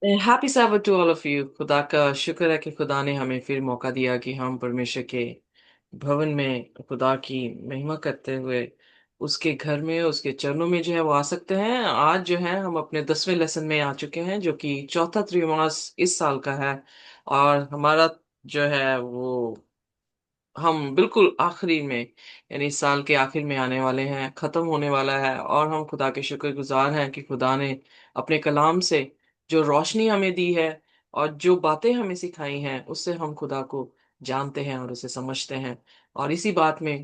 Happy sabbath to all of you. खुदा का शुक्र है कि खुदा ने हमें फिर मौका दिया कि हम परमेश्वर के भवन में खुदा की महिमा करते हुए उसके घर में उसके चरणों में जो है वो आ सकते हैं। आज जो है हम अपने 10वें लेसन में आ चुके हैं, जो कि चौथा त्रैमास इस साल का है। और हमारा जो है वो हम बिल्कुल आखिरी में, यानी इस साल के आखिर में आने वाले हैं, खत्म होने वाला है। और हम खुदा के शुक्रगुजार हैं कि खुदा ने अपने कलाम से जो रोशनी हमें दी है और जो बातें हमें सिखाई हैं, उससे हम खुदा को जानते हैं और उसे समझते हैं। और इसी बात में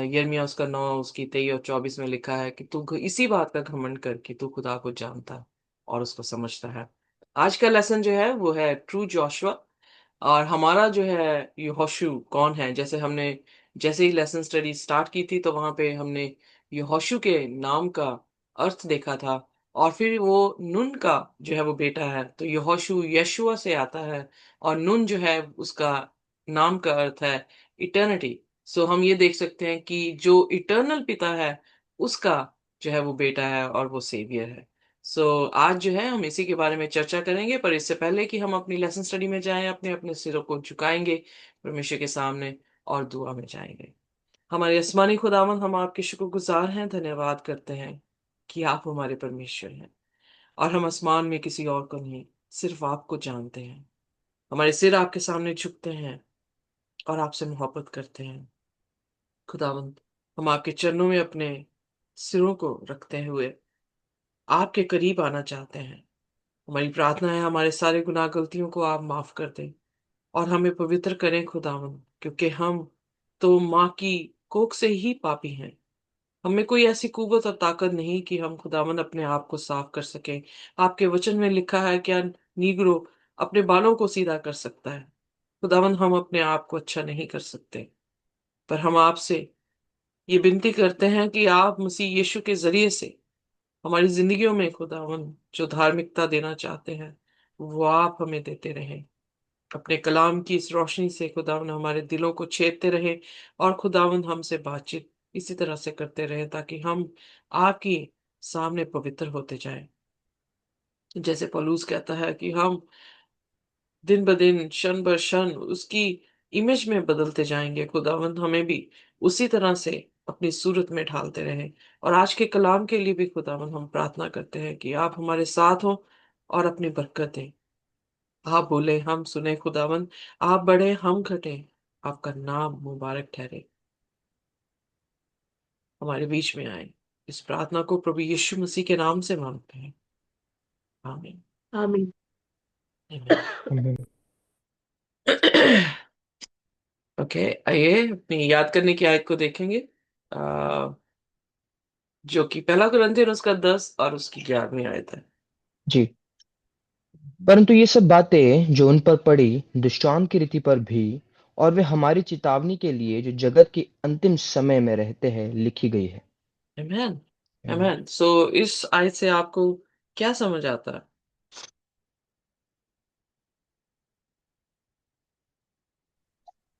यिर्मयाह उसका 9 उसकी 23 और 24 में लिखा है कि तू इसी बात का घमंड कर कि तू खुदा को जानता है और उसको समझता है। आज का लेसन जो है वो है ट्रू जोशुआ। और हमारा जो है यहोशू कौन है, जैसे ही लेसन स्टडी स्टार्ट की थी तो वहां पे हमने यहोशू के नाम का अर्थ देखा था। और फिर वो नून का जो है वो बेटा है, तो यहोशू यशुआ से आता है। और नून जो है उसका नाम का अर्थ है इटर्निटी। सो हम ये देख सकते हैं कि जो इटर्नल पिता है उसका जो है वो बेटा है और वो सेवियर है। आज जो है हम इसी के बारे में चर्चा करेंगे, पर इससे पहले कि हम अपनी लेसन स्टडी में जाएं, अपने अपने सिरों को झुकाएंगे परमेश्वर के सामने और दुआ में जाएंगे। हमारे आसमानी खुदावन, हम आपके शुक्रगुजार हैं, धन्यवाद करते हैं कि आप हमारे परमेश्वर हैं। और हम आसमान में किसी और को नहीं, सिर्फ आपको जानते हैं। हमारे सिर आपके सामने झुकते हैं और आपसे मोहब्बत करते हैं। खुदावंद, हम आपके चरणों में अपने सिरों को रखते हुए आपके करीब आना चाहते हैं। हमारी प्रार्थना है हमारे सारे गुनाह गलतियों को आप माफ कर दें और हमें पवित्र करें खुदावन, क्योंकि हम तो माँ की कोख से ही पापी हैं। हमें कोई ऐसी कुव्वत और ताकत नहीं कि हम खुदावन अपने आप को साफ कर सकें। आपके वचन में लिखा है, क्या नीग्रो अपने बालों को सीधा कर सकता है? खुदावन, हम अपने आप को अच्छा नहीं कर सकते, पर हम आपसे ये विनती करते हैं कि आप मसीह यीशु के जरिए से हमारी जिंदगियों में खुदावन जो धार्मिकता देना चाहते हैं वो आप हमें देते रहें। अपने कलाम की इस रोशनी से खुदावन हमारे दिलों को छेदते रहे और खुदावन हमसे बातचीत इसी तरह से करते रहे, ताकि हम आपकी सामने पवित्र होते जाएं। जैसे पौलुस कहता है कि हम दिन ब दिन, क्षण ब क्षण उसकी इमेज में बदलते जाएंगे। खुदावंद हमें भी उसी तरह से अपनी सूरत में ढालते रहें। और आज के कलाम के लिए भी खुदावंद हम प्रार्थना करते हैं कि आप हमारे साथ हो और अपनी बरकत दें। आप बोले हम सुने खुदावंद, आप बढ़े हम घटे, आपका नाम मुबारक ठहरे, हमारे बीच में आए। इस प्रार्थना को प्रभु यीशु मसीह के नाम से मांगते हैं, आमीन। आमीन। आमीन। हम्म। ओके, आइए अपनी याद करने की आयत को देखेंगे, आ, जो कि पहला कुरिन्थियन उसका 10 और उसकी 11वीं आयत है। जी। परंतु ये सब बातें जो उन पर पड़ी दुष्टांत की रीति पर भी, और वे हमारी चेतावनी के लिए जो जगत के अंतिम समय में रहते हैं, लिखी गई है। आमेन। Amen। आमेन। इस आयत से आपको क्या समझ आता है?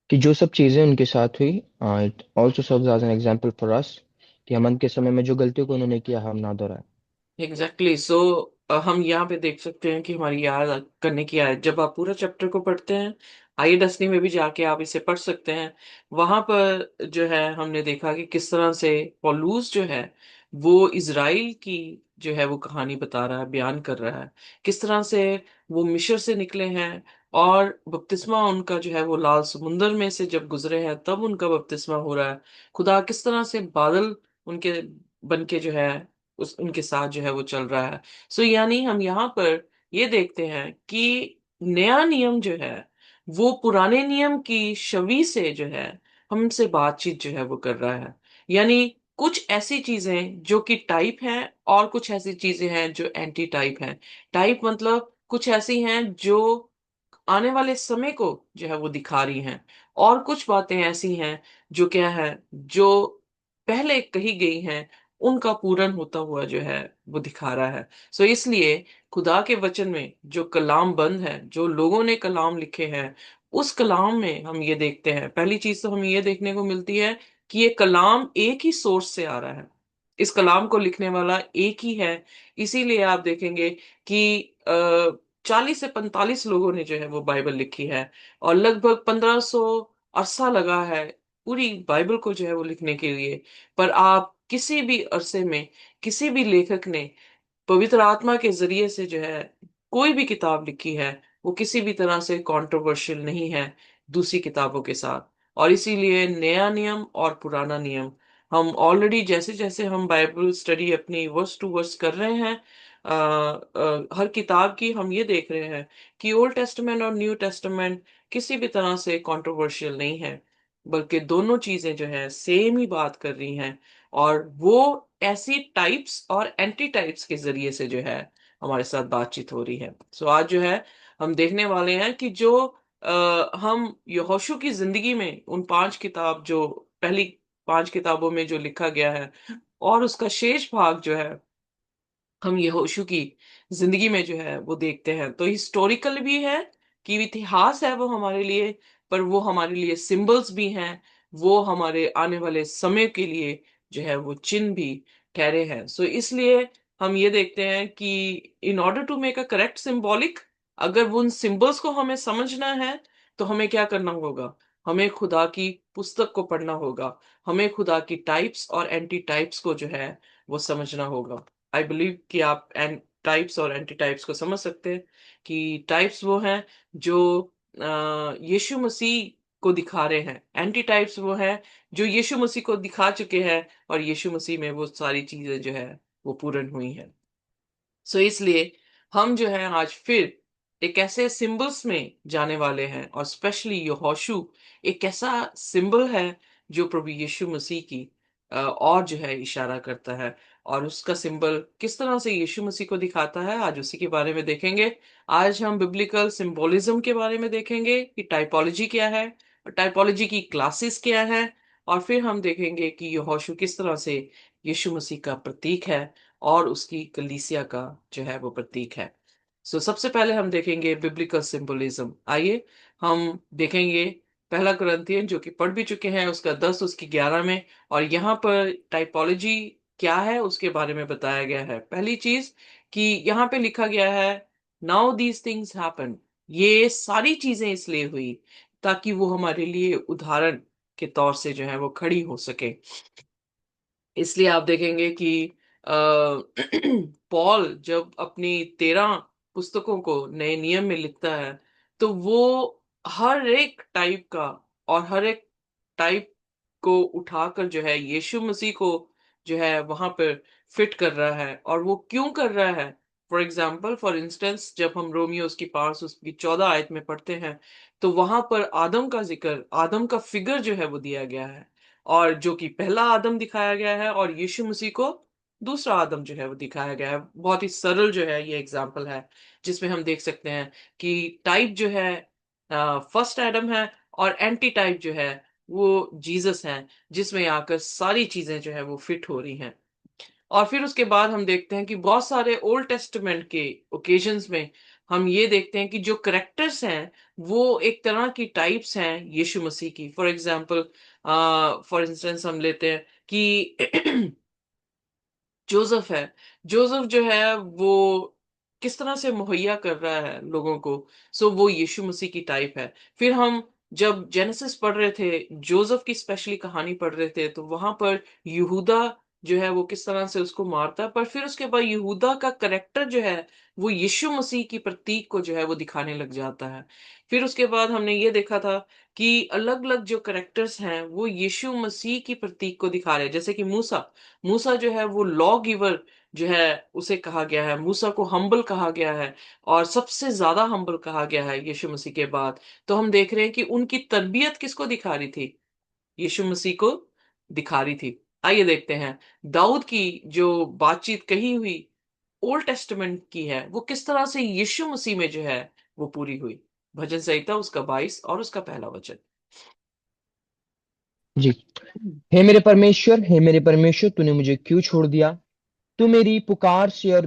कि जो सब चीजें उनके साथ हुई, it also serves as an example for us, कि हम अंत के समय में जो गलतियों को उन्होंने किया हम ना दोहराए। एग्जैक्टली। हम यहाँ पे देख सकते हैं कि हमारी याद करने की आयत, जब आप पूरा चैप्टर को पढ़ते हैं, आइए 10वीं में भी जाके आप इसे पढ़ सकते हैं। वहां पर जो है हमने देखा कि किस तरह से पौलुस जो है वो इज़राइल की जो है वो कहानी बता रहा है, बयान कर रहा है। किस तरह से वो मिस्र से निकले हैं और बपतिस्मा उनका जो है वो लाल समुंदर में से जब गुजरे हैं तब उनका बपतिस्मा हो रहा है। खुदा किस तरह से बादल उनके बन के जो है उस उनके साथ जो है वो चल रहा है। यानी हम यहाँ पर ये देखते हैं कि नया नियम जो है वो पुराने नियम की छवि से जो है हमसे बातचीत जो है वो कर रहा है। यानी कुछ ऐसी चीजें जो कि टाइप हैं और कुछ ऐसी चीजें हैं जो एंटी टाइप हैं। टाइप मतलब कुछ ऐसी हैं जो आने वाले समय को जो है वो दिखा रही हैं, और कुछ बातें ऐसी हैं जो क्या है, जो पहले कही गई हैं उनका पूर्ण होता हुआ जो है वो दिखा रहा है। इसलिए खुदा के वचन में जो कलाम बंद है, जो लोगों ने कलाम लिखे हैं, उस कलाम में हम ये देखते हैं, पहली चीज तो हमें ये देखने को मिलती है कि ये कलाम एक ही सोर्स से आ रहा है। इस कलाम को लिखने वाला एक ही है। इसीलिए आप देखेंगे कि 40 से 45 लोगों ने जो है वो बाइबल लिखी है, और लगभग 1500 अरसा लगा है पूरी बाइबल को जो है वो लिखने के लिए। पर आप किसी भी अरसे में किसी भी लेखक ने पवित्र आत्मा के जरिए से जो है कोई भी किताब लिखी है, वो किसी भी तरह से कंट्रोवर्शियल नहीं है दूसरी किताबों के साथ। और इसीलिए नया नियम और पुराना नियम, हम ऑलरेडी जैसे जैसे हम बाइबल स्टडी अपनी वर्स टू वर्स कर रहे हैं, हर किताब की हम ये देख रहे हैं कि ओल्ड टेस्टामेंट और न्यू टेस्टामेंट किसी भी तरह से कंट्रोवर्शियल नहीं है, बल्कि दोनों चीजें जो है सेम ही बात कर रही हैं। और वो ऐसी टाइप्स और एंटी टाइप्स के जरिए से जो है हमारे साथ बातचीत हो रही है। सो आज जो है हम देखने वाले हैं कि जो हम यहोशू की जिंदगी में उन 5 किताब, जो पहली 5 किताबों में जो लिखा गया है, और उसका शेष भाग जो है हम यहोशू की जिंदगी में जो है वो देखते हैं, तो हिस्टोरिकल भी है कि इतिहास है वो हमारे लिए, पर वो हमारे लिए सिंबल्स भी हैं, वो हमारे आने वाले समय के लिए जो है वो चिन्ह भी ठहरे हैं। सो इसलिए हम ये देखते हैं कि in order to make a correct symbolic, अगर वो उन सिंबल्स को हमें समझना है, तो हमें क्या करना होगा? हमें खुदा की पुस्तक को पढ़ना होगा, हमें खुदा की टाइप्स और एंटी टाइप्स को जो है वो समझना होगा। आई बिलीव कि आप एंड टाइप्स और एंटी टाइप्स को समझ सकते हैं कि टाइप्स वो हैं जो यीशु मसीह को दिखा रहे हैं, एंटी टाइप्स वो हैं जो यीशु मसीह को दिखा चुके हैं, और यीशु मसीह में वो सारी चीजें जो है वो पूर्ण हुई हैं। सो इसलिए हम जो है आज फिर एक ऐसे सिंबल्स में जाने वाले हैं, और स्पेशली यहोशू एक ऐसा सिंबल है जो प्रभु यीशु मसीह की और जो है इशारा करता है। और उसका सिंबल किस तरह से यीशु मसीह को दिखाता है, आज उसी के बारे में देखेंगे। आज हम बिब्लिकल सिंबोलिज्म के बारे में देखेंगे कि टाइपोलॉजी क्या है, और टाइपोलॉजी की क्लासेस क्या है। और फिर हम देखेंगे कि यहोशू किस तरह से यीशु मसीह का प्रतीक है और उसकी कलीसिया का जो है वो प्रतीक है। सो सबसे पहले हम देखेंगे बिब्लिकल सिंबलिज्म। आइए हम देखेंगे पहला कुरिन्थियन, जो कि पढ़ भी चुके हैं, उसका 10 उसकी 11 में। और यहाँ पर टाइपोलॉजी क्या है उसके बारे में बताया गया है। पहली चीज कि यहाँ पे लिखा गया है, नाउ दीज थिंग्स हैपन, ये सारी चीजें इसलिए हुई ताकि वो हमारे लिए उदाहरण के तौर से जो है वो खड़ी हो सके। इसलिए आप देखेंगे कि अ, पॉल जब अपनी 13 पुस्तकों को नए नियम में लिखता है, तो वो हर एक टाइप का और हर एक टाइप को उठाकर जो है यीशु मसीह को जो है वहां पर फिट कर रहा है। और वो क्यों कर रहा है? फॉर इंस्टेंस जब हम रोमियो उसकी 5 उसकी 14 आयत में पढ़ते हैं, तो वहां पर आदम का जिक्र, आदम का फिगर जो है वो दिया गया है, और जो कि पहला आदम दिखाया गया है, और यीशु मसीह को दूसरा आदम जो है वो दिखाया गया है। बहुत ही सरल जो है ये एग्जाम्पल है, जिसमें हम देख सकते हैं कि टाइप जो है फर्स्ट एडम है, और एंटी टाइप जो है वो जीसस है, जिसमें आकर सारी चीजें जो है वो फिट हो रही हैं। और फिर उसके बाद हम देखते हैं कि बहुत सारे ओल्ड टेस्टामेंट के ओकेजन्स में हम ये देखते हैं कि जो करेक्टर्स हैं वो एक तरह की टाइप्स हैं यीशु मसीह की। फॉर एग्जाम्पल, फॉर इंस्टेंस हम लेते हैं कि जोसेफ है। जोसेफ जो है वो किस तरह से मुहैया कर रहा है लोगों को, सो वो यीशु मसीह की टाइप है। फिर हम जब जेनेसिस पढ़ रहे थे, जोसेफ की स्पेशली कहानी पढ़ रहे थे, तो वहां पर यहूदा जो है वो किस तरह से उसको मारता है, पर फिर उसके बाद यहूदा का करेक्टर जो है वो यीशु मसीह की प्रतीक को जो है वो दिखाने लग जाता है। फिर उसके बाद हमने ये देखा था कि अलग अलग जो करेक्टर्स हैं वो यीशु मसीह की प्रतीक को दिखा रहे हैं, जैसे कि मूसा। मूसा जो है वो लॉ गिवर जो है उसे कहा गया है, मूसा को हम्बल कहा गया है, और सबसे ज्यादा हम्बल कहा गया है यीशु मसीह के बाद। तो हम देख रहे हैं कि उनकी तरबियत किसको दिखा रही थी? यीशु मसीह को दिखा रही थी। आइए देखते हैं दाऊद की जो बातचीत कही हुई ओल्ड टेस्टामेंट की है, वो किस तरह से यीशु मसीह में जो है वो पूरी हुई। भजन संहिता उसका 22 और उसका पहला वचन। जी। हे मेरे परमेश्वर, तूने मुझे क्यों छोड़ दिया? तू मेरी पुकार से और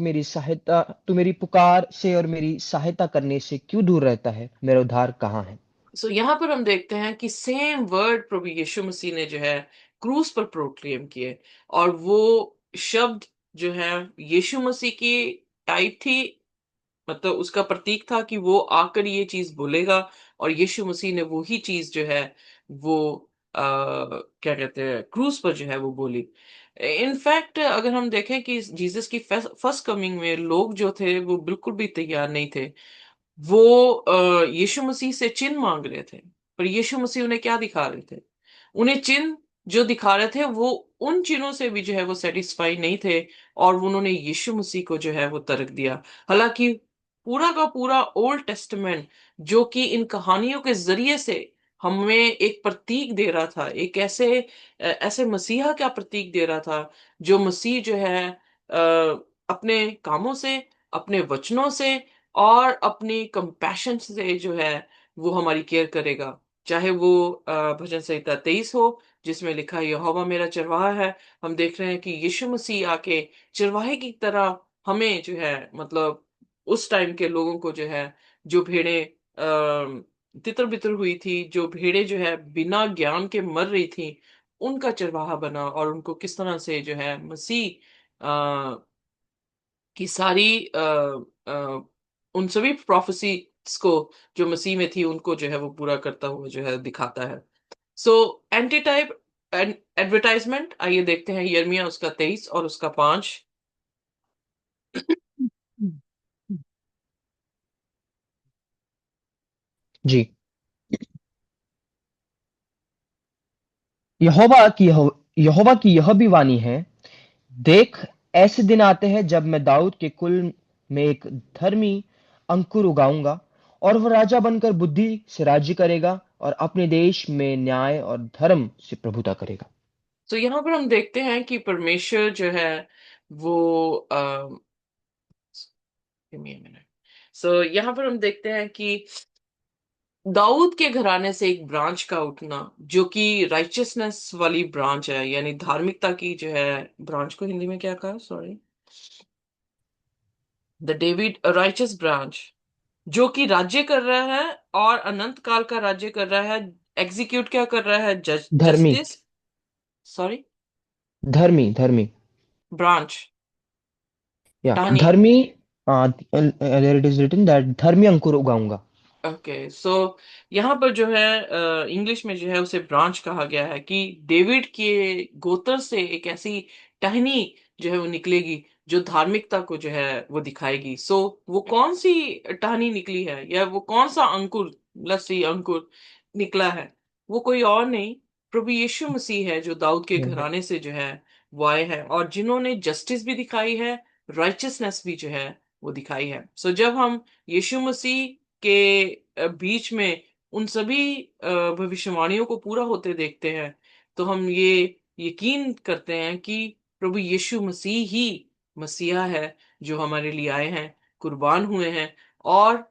मेरी सहायता करने से क्यों दूर रहता है? मेरा उद्धार कहाँ है? सो यहाँ पर हम देखते हैं कि सेम वर्ड प्रभु यीशु मसीह ने जो है क्रूस पर प्रोक्लेम किए, और वो शब्द जो है यीशु मसीह की टाइप थी, मतलब उसका प्रतीक था कि वो आकर ये चीज बोलेगा, और यीशु मसीह ने वो ही चीज जो है वो क्या कहते हैं, क्रूस पर जो है वो बोली। इनफैक्ट अगर हम देखें कि जीसस की फर्स्ट कमिंग में लोग जो थे वो बिल्कुल भी तैयार नहीं थे। वो यीशु मसीह से चिन्ह मांग रहे थे, पर यीशु मसीह उन्हें क्या दिखा रहे थे? उन्हें चिन्ह जो दिखा रहे थे वो उन चिन्हों से भी जो है वो सेटिस्फाई नहीं थे, और उन्होंने यीशु मसीह को जो है वो तर्क दिया। हालांकि पूरा का पूरा ओल्ड टेस्टमेंट जो कि इन कहानियों के जरिए से हमें एक प्रतीक दे रहा था, एक ऐसे मसीहा का प्रतीक दे रहा था, जो मसीह जो है अपने कामों से, अपने वचनों से और अपनी कंपैशन से जो है वो हमारी केयर करेगा। चाहे वो भजन संहिता 23 हो, जिसमें लिखा है यहोवा मेरा चरवाहा है। हम देख रहे हैं कि यीशु मसीह आके चरवाहे की तरह हमें जो है, मतलब उस टाइम के लोगों को जो है, जो भेड़ें तितर बितर हुई थी, जो भेड़ें जो है बिना ज्ञान के मर रही थी, उनका चरवाहा बना, और उनको किस तरह से जो है मसीह की सारी अ, उन सभी प्रोफेसीज को जो मसीह में थी उनको जो है वो पूरा करता हुआ जो है दिखाता है। सो एंटी टाइप एडवर्टाइजमेंट, आइए देखते हैं यिर्मयाह उसका 23 और उसका 5। जी। यहोवा की यह भी वाणी है, देख, ऐसे दिन आते हैं जब मैं दाऊद के कुल में एक धर्मी अंकुर उगाऊंगा, और वह राजा बनकर बुद्धि से राज्य करेगा और अपने देश में न्याय और धर्म से प्रभुता करेगा। तो यहाँ पर हम देखते हैं कि परमेश्वर जो है वो यहाँ पर हम देखते हैं कि दाऊद के घराने से एक ब्रांच का उठना, जो कि राइचियसनेस वाली ब्रांच है, यानी धार्मिकता की जो है ब्रांच को हिंदी में क्या कहा, sorry, the David righteous branch, जो कि राज्य कर रहा है और अनंत काल का राज्य कर रहा है। एग्जीक्यूट क्या कर रहा है? धर्मी। जस्टिस, सॉरी, धर्मी धर्मी। ब्रांच, या टहनी। धर्मी। There it is written that धर्मी अंकुर उगाऊंगा। ओके, सो यहाँ पर जो है इंग्लिश में जो है उसे ब्रांच कहा गया है, कि डेविड के गोत्र से एक ऐसी टहनी जो है वो निकलेगी, जो धार्मिकता को जो है वो दिखाएगी। सो वो कौन सी टहनी निकली है, या वो कौन सा अंकुर, लस्सी अंकुर निकला है? वो कोई और नहीं, प्रभु यीशु मसीह है, जो दाऊद के घराने से जो है वो आए हैं, और जिन्होंने जस्टिस भी दिखाई है, राइचियसनेस भी जो है वो दिखाई है। सो जब हम यीशु मसीह के बीच में उन सभी भविष्यवाणियों को पूरा होते देखते हैं, तो हम ये यकीन करते हैं कि प्रभु यीशु मसीह ही मसीहा है, जो हमारे लिए आए हैं, कुर्बान हुए हैं, और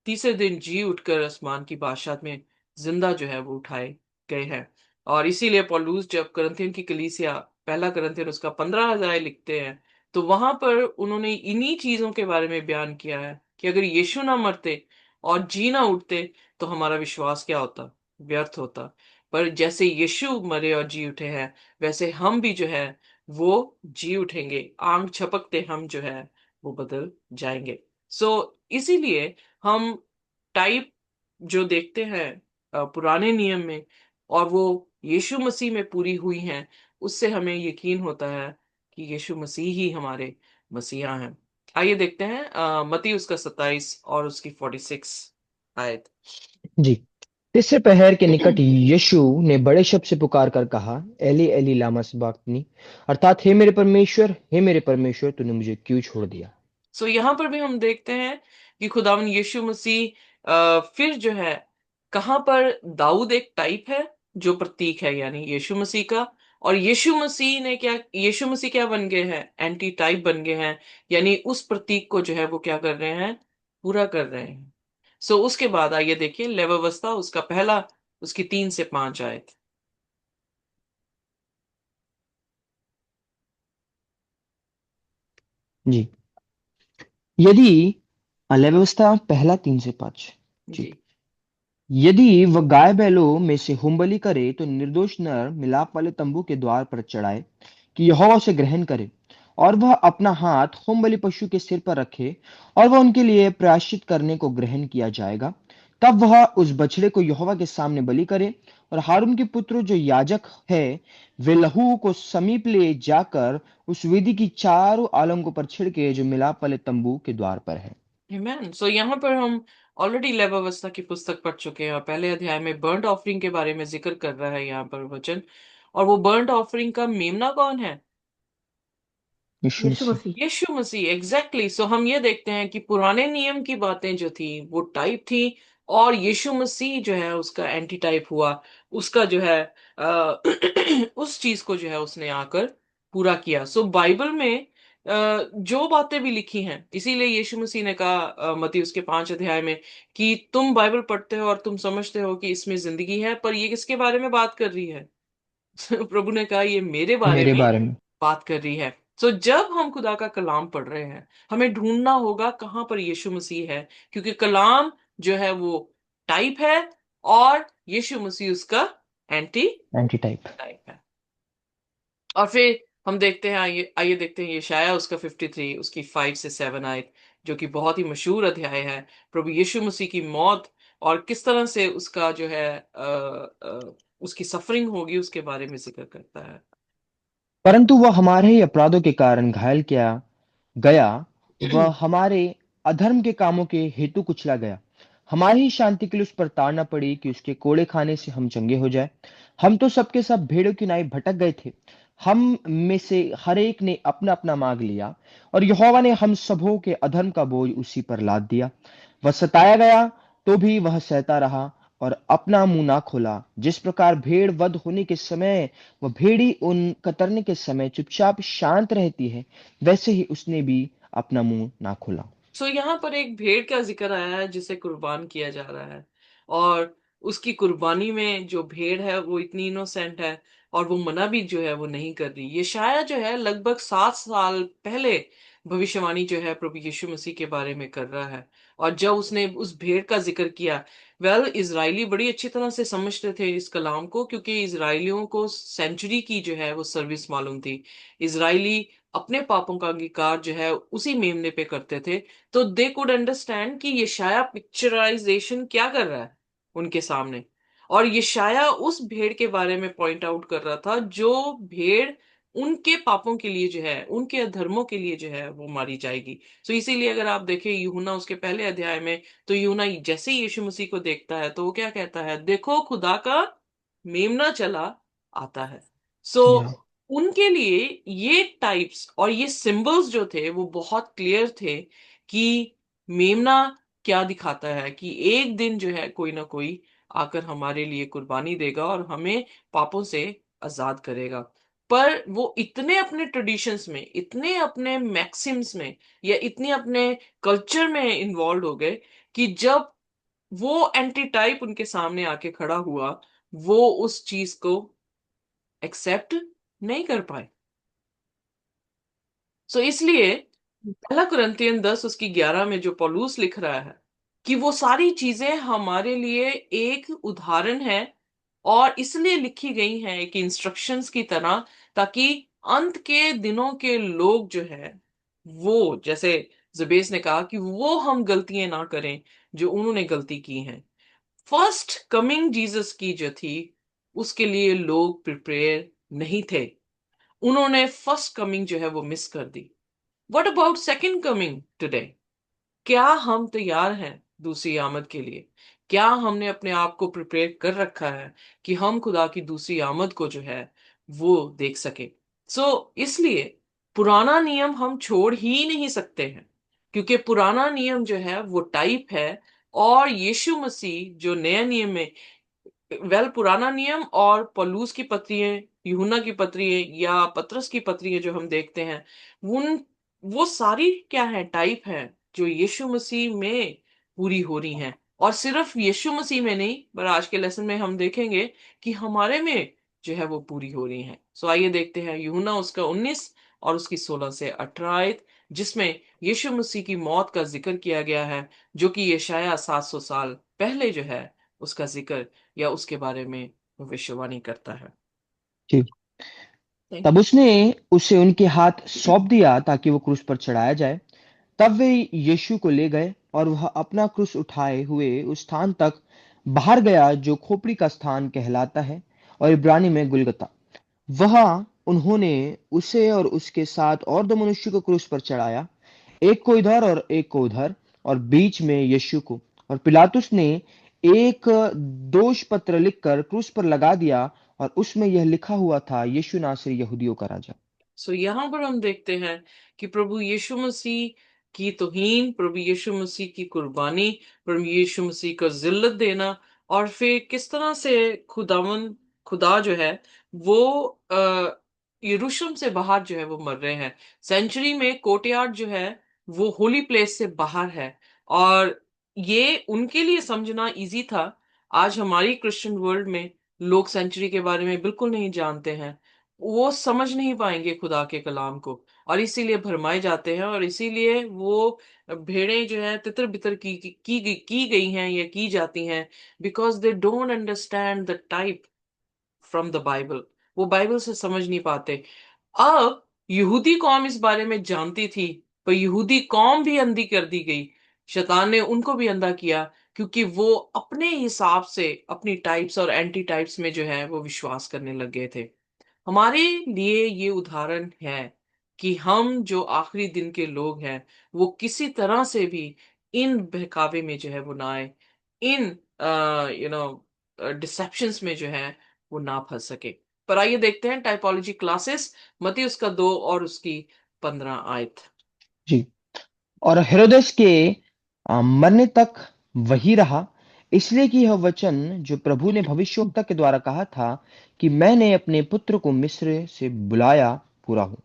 तीसरे दिन जी उठकर आसमान की बादशाह में जिंदा जो है वो उठाए गए हैं। और इसीलिए पौलुस जब करंथियन की कलीसिया, पहला करंथियन उसका 15 अध्याय लिखते हैं, तो वहां पर उन्होंने इन्हीं चीजों के बारे में बयान किया है कि अगर यीशु ना मरते और जी ना उठते तो हमारा विश्वास क्या होता? व्यर्थ होता। पर जैसे यीशु मरे और जी उठे हैं, वैसे हम भी जो है वो जी उठेंगे, आंख झपकते हम जो है वो बदल जाएंगे। सो इसीलिए हम टाइप जो देखते हैं पुराने नियम में, और वो यीशु मसीह में पूरी हुई हैं, उससे हमें यकीन होता है कि यीशु मसीह ही हमारे मसीहा हैं। आइए देखते हैं मत्ती उसका 27 और उसकी 46 आयत। जी। तीसरे पहर के निकट यीशु ने बड़े शब्द से पुकार कर कहा, एली एली लामा सबक्तनी, अर्थात हे मेरे परमेश्वर, हे मेरे परमेश्वर, तूने मुझे क्यों छोड़ दिया। सो यहाँ पर भी हम देखते हैं कि खुदावन यीशु मसीह फिर जो है, कहाँ पर दाऊद एक टाइप है, जो प्रतीक है यानी यीशु मसीह का, और यीशु मसीह क्या बन गए हैं? एंटी टाइप बन गए हैं, यानी उस प्रतीक को जो है वो क्या कर रहे हैं? पूरा कर रहे हैं। सो उसके बाद आइए देखिए लेव अवस्था उसका पहला, उसकी 3 से 5 आयत। जी। यदि अलय व्यवस्था पहला 3 से 5। जी। जी। यदि वह गाय बैलों में से होमबलि करे तो निर्दोष नर मिलाप वाले तंबू के द्वार पर चढ़ाए, कि यहोवा उसे ग्रहण करे, और वह अपना हाथ होमबलि पशु के सिर पर रखे और वह उनके लिए प्रायश्चित करने को ग्रहण किया जाएगा। तब वह उस बछड़े को यहोवा के सामने बलि करे और हारून के पुत्र जो याजक है वे लहू को समीप ले जाकर उस वेदी की चारों आलंगों पर छिड़के जो मिलाप वाले तंबू के द्वार पर है। Amen. सो यहाँ पर हम ऑलरेडी लेवावस्था की पुस्तक पढ़ चुके हैं और पहले अध्याय में बर्न्ट ऑफरिंग के बारे में जिक्र कर रहा है यहाँ पर वचन। और वो बर्न्ट ऑफरिंग का मेमना कौन है? यीशु यीशु मसीह। मसीह। यीशु मसीह, एग्जैक्टली। सो हम ये देखते हैं कि पुराने नियम की बातें जो थी वो टाइप थी, और यीशु मसीह जो है उसका एंटी टाइप हुआ। उसका जो है उस चीज को जो है उसने आकर पूरा किया। सो बाइबल में जो बातें भी लिखी हैं, इसीलिए यीशु मसीह ने कहा मत्ती उसके 5 अध्याय में कि तुम बाइबल पढ़ते हो और तुम समझते हो कि इसमें जिंदगी है, पर ये किसके बारे में बात कर रही है? प्रभु ने कहा ये मेरे बारे मेरे में बारे में। बात कर रही है। सो जब हम खुदा का कलाम पढ़ रहे हैं, हमें ढूंढना होगा कहां पर यीशु मसीह है, क्योंकि कलाम जो है वो टाइप है, और यीशु मसीह उसका एंटी एंटी टाइप। टाइप है। और फिर हम देखते हैं, आइए आइए देखते हैं यशायाह उसका 53 उसकी 5 से 7 आयत, जो कि बहुत ही मशहूर अध्याय है। प्रभु यीशु मसीह की मौत और किस तरह से उसका जो है उसकी सफरिंग होगी उसके बारे में जिक्र करता है। परंतु वह हमारे ही अपराधों के कारण घायल किया गया, वह हमारे अधर्म के कामों के हेतु कुचला गया। हमारी ही शांति के लिए उस पर ताड़ना पड़ी कि उसके कोड़े खाने से हम चंगे हो जाए। हम तो सबके सब भेड़ों की नाई भटक गए थे, हम में से हर एक ने अपना अपना मार्ग लिया, और यहोवा ने हम सबों के अधर्म का बोझ उसी पर लाद दिया। वह सताया गया तो भी वह सहता रहा और अपना मुंह ना खोला। जिस प्रकार भेड़ वध होने के समय वह भेड़ी उन कतरने के समय चुपचाप शांत रहती है, वैसे ही उसने भी अपना मुंह ना खोला। सो यहाँ पर एक भेड़ का जिक्र आया है जिसे कुर्बान किया जा रहा है, और उसकी कुर्बानी में जो भेड़ है वो इतनी इनोसेंट है, और वो मना भी जो है वो नहीं कर रही। ये शायद जो है लगभग 7 साल पहले भविष्यवाणी जो है प्रभु यीशु मसीह के बारे में कर रहा है। और जब उसने उस भेड़ का जिक्र किया, वेल इजरायली बड़ी अच्छी तरह से समझते थे इस कलाम को, क्योंकि इजरायलियों को सेंचुरी की जो है वो सर्विस मालूम थी। इजरायली अपने पापों का अंगीकार जो है उसी मेमने पे करते थे। तो दे कुड अंडरस्टैंड कि यशाया पिक्चराइजेशन क्या कर रहा है उनके सामने। और यशाया उस भेड़ के बारे में पॉइंट आउट कर रहा था, जो भेड़ उनके पापों के लिए जो है, उनके अधर्मों के लिए जो है वो मारी जाएगी। सो इसीलिए अगर आप देखें यूहन्ना उसके पहले अध्याय में, तो यूहन्ना जैसे ही यीशु मसीह को देखता है तो वो क्या कहता है? देखो खुदा का मेमना चला आता है। सो या उनके लिए ये टाइप्स और ये सिंबल्स जो थे वो बहुत क्लियर थे कि मेमना क्या दिखाता है, कि एक दिन जो है कोई ना कोई आकर हमारे लिए कुर्बानी देगा और हमें पापों से आजाद करेगा। पर वो इतने अपने ट्रेडिशंस में, इतने अपने मैक्सिम्स में, या इतने अपने कल्चर में इन्वॉल्व हो गए कि जब वो एंटी टाइप उनके सामने आके खड़ा हुआ, वो उस चीज को एक्सेप्ट नहीं कर पाए। सो इसलिए पहला कुरिन्थियन 10 उसकी 11 में जो पौलुस लिख रहा है कि वो सारी चीजें हमारे लिए एक उदाहरण है, और इसलिए लिखी गई हैं एक इंस्ट्रक्शंस की तरह, ताकि अंत के दिनों के लोग जो है वो, जैसे जबेस ने कहा, कि वो हम गलतियां ना करें जो उन्होंने गलती की हैं। फर्स्ट कमिंग जीसस की जो थी उसके लिए लोग प्रिपेयर नहीं थे, उन्होंने फर्स्ट कमिंग जो है वो मिस कर दी। What about second coming today? क्या हम तैयार हैं दूसरी आमद के लिए? क्या हमने अपने आप को प्रिपेयर कर रखा है कि हम खुदा की दूसरी आमद को जो है वो देख सके? इसलिए पुराना नियम हम छोड़ ही नहीं सकते हैं, क्योंकि पुराना नियम जो है वो टाइप है, और यीशु मसीह जो नया नियम में, पुराना नियम और पौलुस की पत्रियां, यूहन्ना की पत्रियां या पतरस की पत्रियां जो हम देखते हैं, उन वो सारी क्या है? टाइप है जो यीशु मसीह में पूरी हो रही हैं। और सिर्फ यीशु मसीह में नहीं, पर आज के लेसन में हम देखेंगे कि हमारे में जो है वो पूरी हो रही हैं। आइए देखते हैं यूहन्ना उसका 19 और उसकी 16 से 18 आयत, जिसमें यीशु मसीह की मौत का जिक्र किया गया है, जो कि यशाया 700 साल पहले जो है उसका जिक्र या उसके बारे में भविष्यवाणी करता है। जी। थैंक तब उसने उसे उनके हाथ सौंप दिया ताकि वो क्रूस पर चढ़ाया जाए। तब वे यीशु को ले गए और वह अपना क्रूस उठाए हुए उस स्थान तक बाहर गया जो खोपड़ी का स्थान कहलाता है और इब्रानी में गुलगता। वहां उन्होंने उसे और उसके साथ और दो मनुष्य को क्रूस पर चढ़ाया, एक को इधर और एक को उधर, और बीच में यीशु को। और पिलातुस ने एक दोष पत्र लिखकर क्रूस पर लगा दिया और उसमें यह लिखा हुआ था, यीशु नासरी यहूदियों का राजा। सो यहाँ पर हम देखते हैं कि प्रभु यीशु मसीह की तौहीन, प्रभु यीशु मसीह की कुर्बानी, प्रभु यीशु मसीह को जिल्लत देना, और फिर किस तरह से खुदा जो है वो यरूशलेम से बाहर जो है वो मर रहे हैं। सेंचुरी में कोर्टयार्ड जो है वो होली प्लेस से बाहर है, और ये उनके लिए समझना इजी था। आज हमारी क्रिश्चियन वर्ल्ड में लोग सेंचुरी के बारे में बिल्कुल नहीं जानते हैं, वो समझ नहीं पाएंगे खुदा के कलाम को, और इसीलिए भरमाए जाते हैं, और इसीलिए वो भेड़ें जो है तितर बितर की गई हैं या की जाती हैं, because they don't understand the type from the Bible. वो बाइबल से समझ नहीं पाते। अब यहूदी कौम इस बारे में जानती थी, पर यहूदी कौम भी अंधी कर दी गई। शैतान ने उनको भी अंधा किया, क्योंकि वो अपने हिसाब से अपनी टाइप्स और एंटी टाइप्स में जो है वो विश्वास करने लग गए थे। हमारे लिए ये उदाहरण है कि हम जो आखिरी दिन के लोग हैं वो किसी तरह से भी इन बहकावे में जो है वो ना आए, इन यू नो डिसेप्शंस में जो है वो ना फंस सके। पर आइए देखते हैं टाइपोलॉजी क्लासेस, मती उसका 2 और उसकी 15 आयत। जी। और हेरोदेस के मरने तक वही रहा, इसलिए कि यह वचन जो प्रभु ने भविष्यवक्ता के द्वारा कहा था कि मैंने अपने पुत्र को मिस्र से बुलाया, पूरा हो।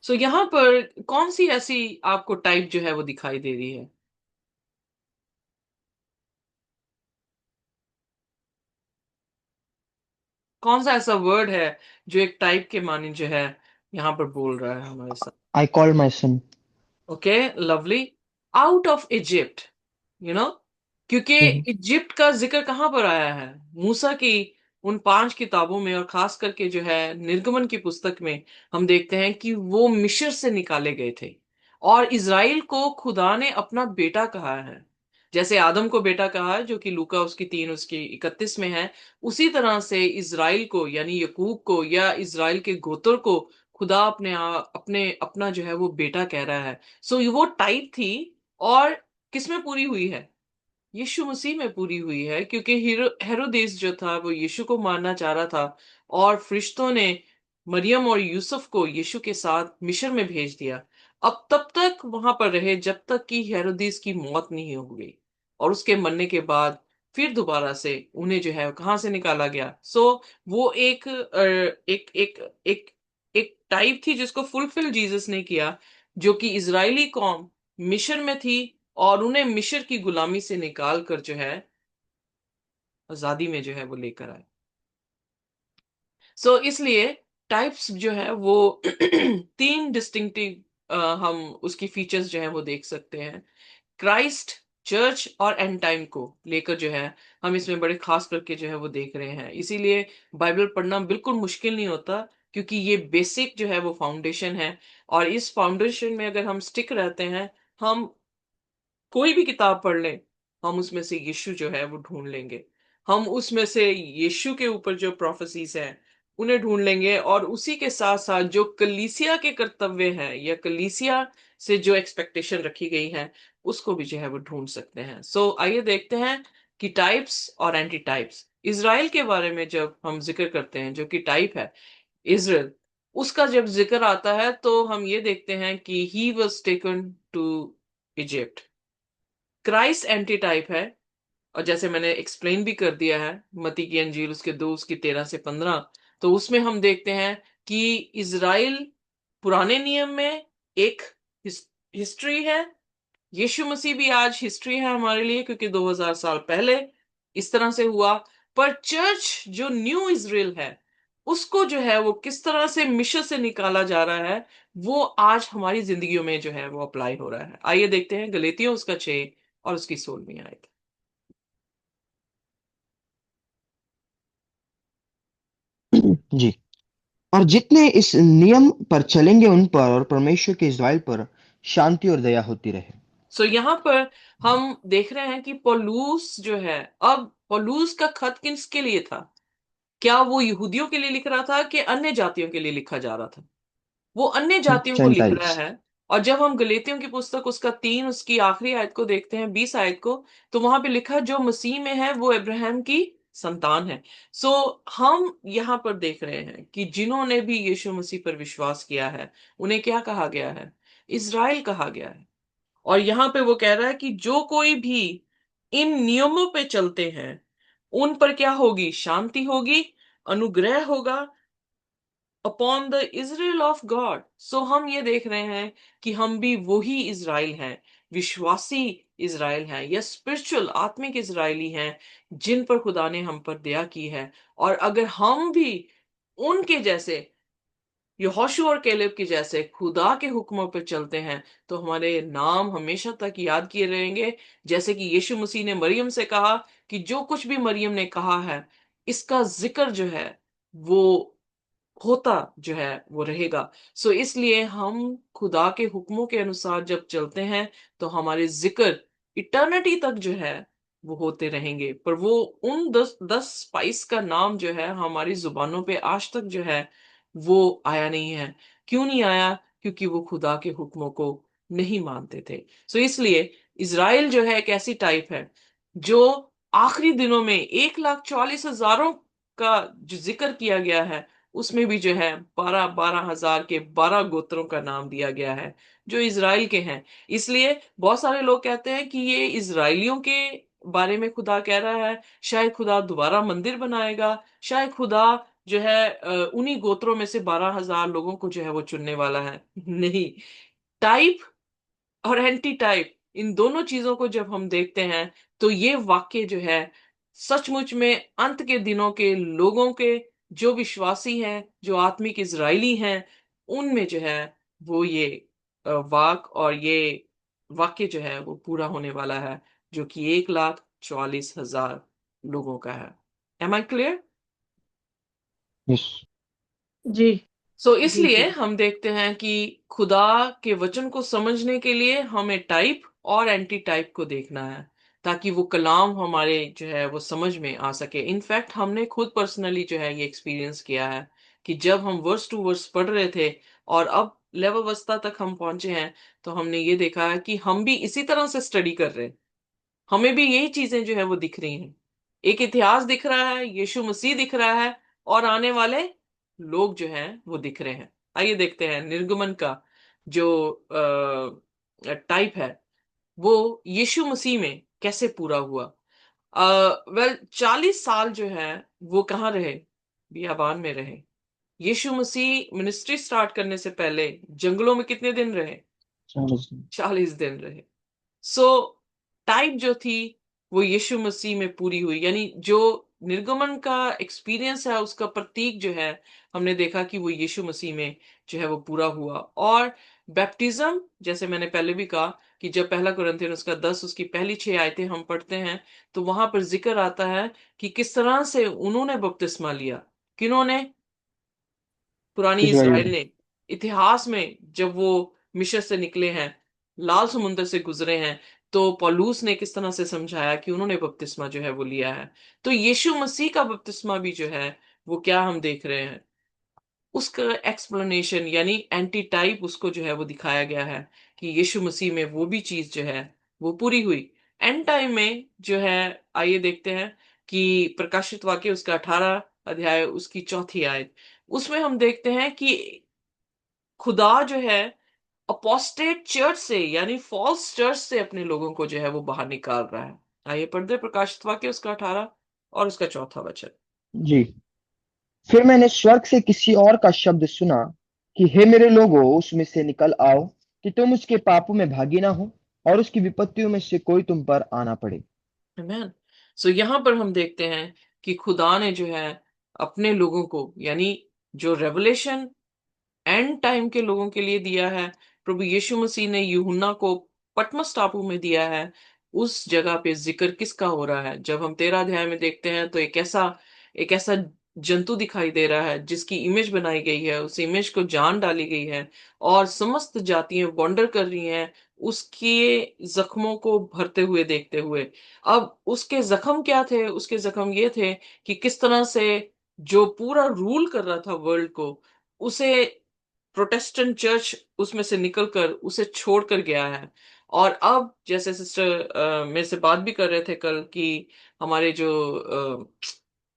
सो यहाँ पर कौन सी ऐसी आपको टाइप जो है वो दिखाई दे रही है? कौन सा ऐसा वर्ड है जो एक टाइप के मानी जो है यहाँ पर बोल रहा है हमारे साथ? I call my son. Okay, lovely. Out of Egypt, you know, क्योंकि इजिप्ट का जिक्र कहां पर आया है? मूसा की उन 5 किताबों में, और खास करके जो है निर्गमन की पुस्तक में हम देखते हैं कि वो मिस्र से निकाले गए थे, और इज़राइल को खुदा ने अपना बेटा कहा है। जैसे आदम को बेटा कहा है, जो कि लूका उसकी 3 उसकी 31 में है, उसी तरह से इज़राइल को यानी यकूब को या इज़राइल के गोत्र को खुदा अपने अपना जो है वो बेटा कह रहा है। सो वो टाइप थी, और किसमें पूरी हुई है? यीशु मसीह में पूरी हुई है, क्योंकि हेरोदेस जो था वो यीशु को मारना चाह रहा था, और फरिश्तों ने मरियम और यूसुफ को यीशु के साथ मिस्र में भेज दिया। अब तब तक वहां पर रहे जब तक कि हेरोदेस की मौत नहीं हो गई, और उसके मरने के बाद फिर दोबारा से उन्हें जो है कहां से निकाला गया। सो वो एक एक टाइप थी जिसको फुलफिल जीसस ने किया, जो कि इजरायली कौम मिस्र में थी, और उन्हें मिस्र की गुलामी से निकाल कर जो है आजादी में जो है वो लेकर आए। सो इसलिए टाइप्स जो है वो 3 डिस्टिंक्टिव हम उसकी फीचर्स जो है वो देख सकते हैं। क्राइस्ट, चर्च और एंड टाइम को लेकर जो है हम इसमें बड़े खास करके जो है वो देख रहे हैं। इसीलिए बाइबल पढ़ना बिल्कुल मुश्किल नहीं होता, क्योंकि ये बेसिक जो है वो फाउंडेशन है, और इस फाउंडेशन में अगर हम स्टिक रहते हैं, हम कोई भी किताब पढ़ लें, हम उसमें से यीशु जो है वो ढूंढ लेंगे। हम उसमें से यीशु के ऊपर जो प्रोफेसीज हैं उन्हें ढूंढ लेंगे, और उसी के साथ साथ जो कलीसिया के कर्तव्य हैं या कलीसिया से जो एक्सपेक्टेशन रखी गई है उसको भी जो है वो ढूंढ सकते हैं। सो आइए देखते हैं कि टाइप्स और एंटी टाइप्स। इसराइल के बारे में जब हम जिक्र करते हैं, जो कि टाइप है इजराइल, उसका जब जिक्र आता है तो हम ये देखते हैं कि he was taken to Egypt. Christ antitype है, और जैसे मैंने एक्सप्लेन भी कर दिया है, मती की अंजील उसके 2 उसकी 13 से 15, तो उसमें हम देखते हैं कि इज़राइल पुराने नियम में एक हिस्ट्री है। यीशु मसीह भी आज हिस्ट्री है हमारे लिए, क्योंकि 2000 साल पहले इस तरह से हुआ। पर चर्च जो न्यू इज़राइल है, उसको जो है वो किस तरह से मिस्र से निकाला जा रहा है, वो आज हमारी जिंदगियों में जो है वो अप्लाई हो रहा है। आइए देखते हैं गलेतियों उसका 6 और उसकी 16वीं आयत। जी। और जितने इस नियम पर चलेंगे उन पर और परमेश्वर के इज़राइल पर शांति और दया होती रहे। सो यहाँ पर हम देख रहे हैं कि पौलुस जो है, अब पौलुस का खत किसके लिए था? क्या वो यहूदियों के लिए लिख रहा था कि अन्य जातियों के लिए लिखा जा रहा था? वो अन्य जातियों को लिख रहा जेंटाइल्स। है। और जब हम गलातियों की पुस्तक उसका 3 उसकी आखिरी आयत को देखते हैं, 20 आयत को, तो वहां पे लिखा जो मसीह में है वो अब्राहम की संतान है। सो हम यहाँ पर देख रहे हैं कि जिन्होंने भी यीशु मसीह पर विश्वास किया है, उन्हें क्या कहा गया है? इज़राइल कहा गया है। और यहाँ पे वो कह रहा है कि जो कोई भी इन नियमों पे चलते हैं, उन पर क्या होगी? शांति होगी, अनुग्रह होगा upon the Israel of God. So हम ये देख रहे हैं कि हम भी वही इज़राइल हैं, विश्वासी इज़राइल हैं, या स्पिरिचुअल आत्मिक इज़राइली हैं, जिन पर खुदा ने हम पर दया की है। और अगर हम भी उनके जैसे, यहोशू और कैलेब के जैसे खुदा के हुक्मों पर चलते हैं, तो हमारे नाम हमेशा तक याद किए रहेंगे। जैसे कि यीशु मसीह ने मरियम से कहा कि जो कुछ भी मरियम ने कहा है, इसका जिक्र जो है वो होता जो है वो रहेगा। सो इसलिए हम खुदा के हुक्मों के अनुसार जब चलते हैं, तो हमारे जिक्र इटर्निटी तक जो है वो होते रहेंगे। पर वो उन 10 स्पाइस का नाम जो है हमारी जुबानों पे आज तक जो है वो आया नहीं है। क्यों नहीं आया? क्योंकि वो खुदा के हुक्मों को नहीं मानते थे। सो इसलिए इज़राइल जो है एक ऐसी टाइप है जो आखिरी दिनों में 1,40,000 का जो जिक्र किया गया है, उसमें भी जो है 12,000 के 12 गोत्रों का नाम दिया गया है जो इज़राइल के हैं। इसलिए बहुत सारे लोग कहते हैं कि ये इज़राइलियों के बारे में खुदा कह रहा है, शायद खुदा दोबारा मंदिर बनाएगा, शायद खुदा जो है उन्हीं गोत्रों में से 12,000 लोगों को जो है वो चुनने वाला है। नहीं, टाइप और एंटी टाइप, इन दोनों चीजों को जब हम देखते हैं, तो ये वाक्य जो है सचमुच में अंत के दिनों के लोगों के, जो विश्वासी हैं, जो आत्मिक इज़राइली हैं, उनमें जो है वो ये वाक और ये वाक्य जो है वो पूरा होने वाला है, जो कि 1,40,000 लोगों का है। Am I clear? यस। जी। सो जी इसलिए जी। हम देखते हैं कि खुदा के वचन को समझने के लिए हमें टाइप और एंटी टाइप को देखना है, ताकि वो कलाम हमारे जो है वो समझ में आ सके। इनफैक्ट हमने खुद पर्सनली जो है ये एक्सपीरियंस किया है कि जब हम वर्स टू वर्स पढ़ रहे थे और अब लेव अवस्था तक हम पहुंचे हैं, तो हमने ये देखा है कि हम भी इसी तरह से स्टडी कर रहे हैं। हमें भी यही चीजें जो है वो दिख रही हैं। एक इतिहास दिख रहा है, यीशु मसीह दिख रहा है, और आने वाले लोग जो हैं वो दिख रहे हैं। आइए देखते हैं निर्गमन का जो टाइप है वो यीशु मसीह में कैसे पूरा हुआ। वेल 40 साल जो है वो कहाँ रहे? बियाबान में रहे। यीशु मसीह मिनिस्ट्री स्टार्ट करने से पहले जंगलों में कितने दिन रहे? चलो। 40 दिन रहे। सो टाइप जो थी वो यीशु मसीह में पूरी हुई, यानी जो निर्गमन का एक्सपीरियंस है उसका प्रतीक जो है, हमने देखा कि वो यीशु मसीह में जो है वो पूरा हुआ। और बैप्टिज्म, जैसे मैंने पहले भी कहा कि जब पहला कुरिन्थियन उसका 10 उसकी पहली 6 आयतें हम पढ़ते हैं, तो वहां पर जिक्र आता है कि किस तरह से उन्होंने बपतिस्मा लिया। किन्होंने? पुरानी इजराइल इज़राइल में। ने। इतिहास में जब वो मिस्र से निकले हैं, लाल समुद्र से गुजरे हैं, तो पौलुस ने किस तरह से समझाया कि उन्होंने बपतिस्मा जो है वो लिया है। तो यीशु मसीह का बपतिस्मा भी जो है वो क्या हम देख रहे हैं, उसका एक्सप्लेनेशन यानी एंटी टाइप उसको जो है वो दिखाया गया है कि यीशु मसीह में वो भी चीज जो है वो पूरी हुई। एंड टाइम में जो है, आइए देखते हैं कि प्रकाशित वाक्य उसका 18 अध्याय उसकी चौथी आयत, उसमें हम देखते हैं कि खुदा जो है अपोस्टेट चर्च से यानी फॉल्स चर्च से अपने लोगों को जो है वो बाहर निकाल रहा है। आइए पढ़ते हैं प्रकाशित वाक्य उसका 18 और उसका चौथा वचन। जी। फिर मैंने स्वर्ग से किसी और का शब्द सुना कि हे मेरे लोगों, उसमें से निकल आओ कि तुम उसके पापों में भागी ना हो और उसकी विपत्तियों में से कोई तुम पर आना पड़े। आमेन। सो यहां पर हम देखते हैं कि खुदा ने जो है अपने लोगों को, यानी जो रेवलेशन एंड टाइम के लोगों के लिए दिया है, प्रभु यीशु मसीह ने यूहन्ना को पटमस टापू में दिया है। उस जगह पे जिक्र किसका हो रहा है? जब हम 13 अध्याय में देखते हैं, तो एक ऐसा जंतु दिखाई दे रहा है, जिसकी इमेज बनाई गई है, उस इमेज को जान डाली गई है और समस्त जातियां वॉन्डर कर रही हैं उसके जख्मों को भरते हुए देखते हुए। अब उसके जख्म क्या थे? उसके जख्म ये थे कि किस तरह से जो पूरा रूल कर रहा था वर्ल्ड को, उसे प्रोटेस्टेंट चर्च उसमें से निकलकर उसे छोड़कर गया है। और अब जैसे सिस्टर मेरे से बात भी कर रहे थे कल कि हमारे जो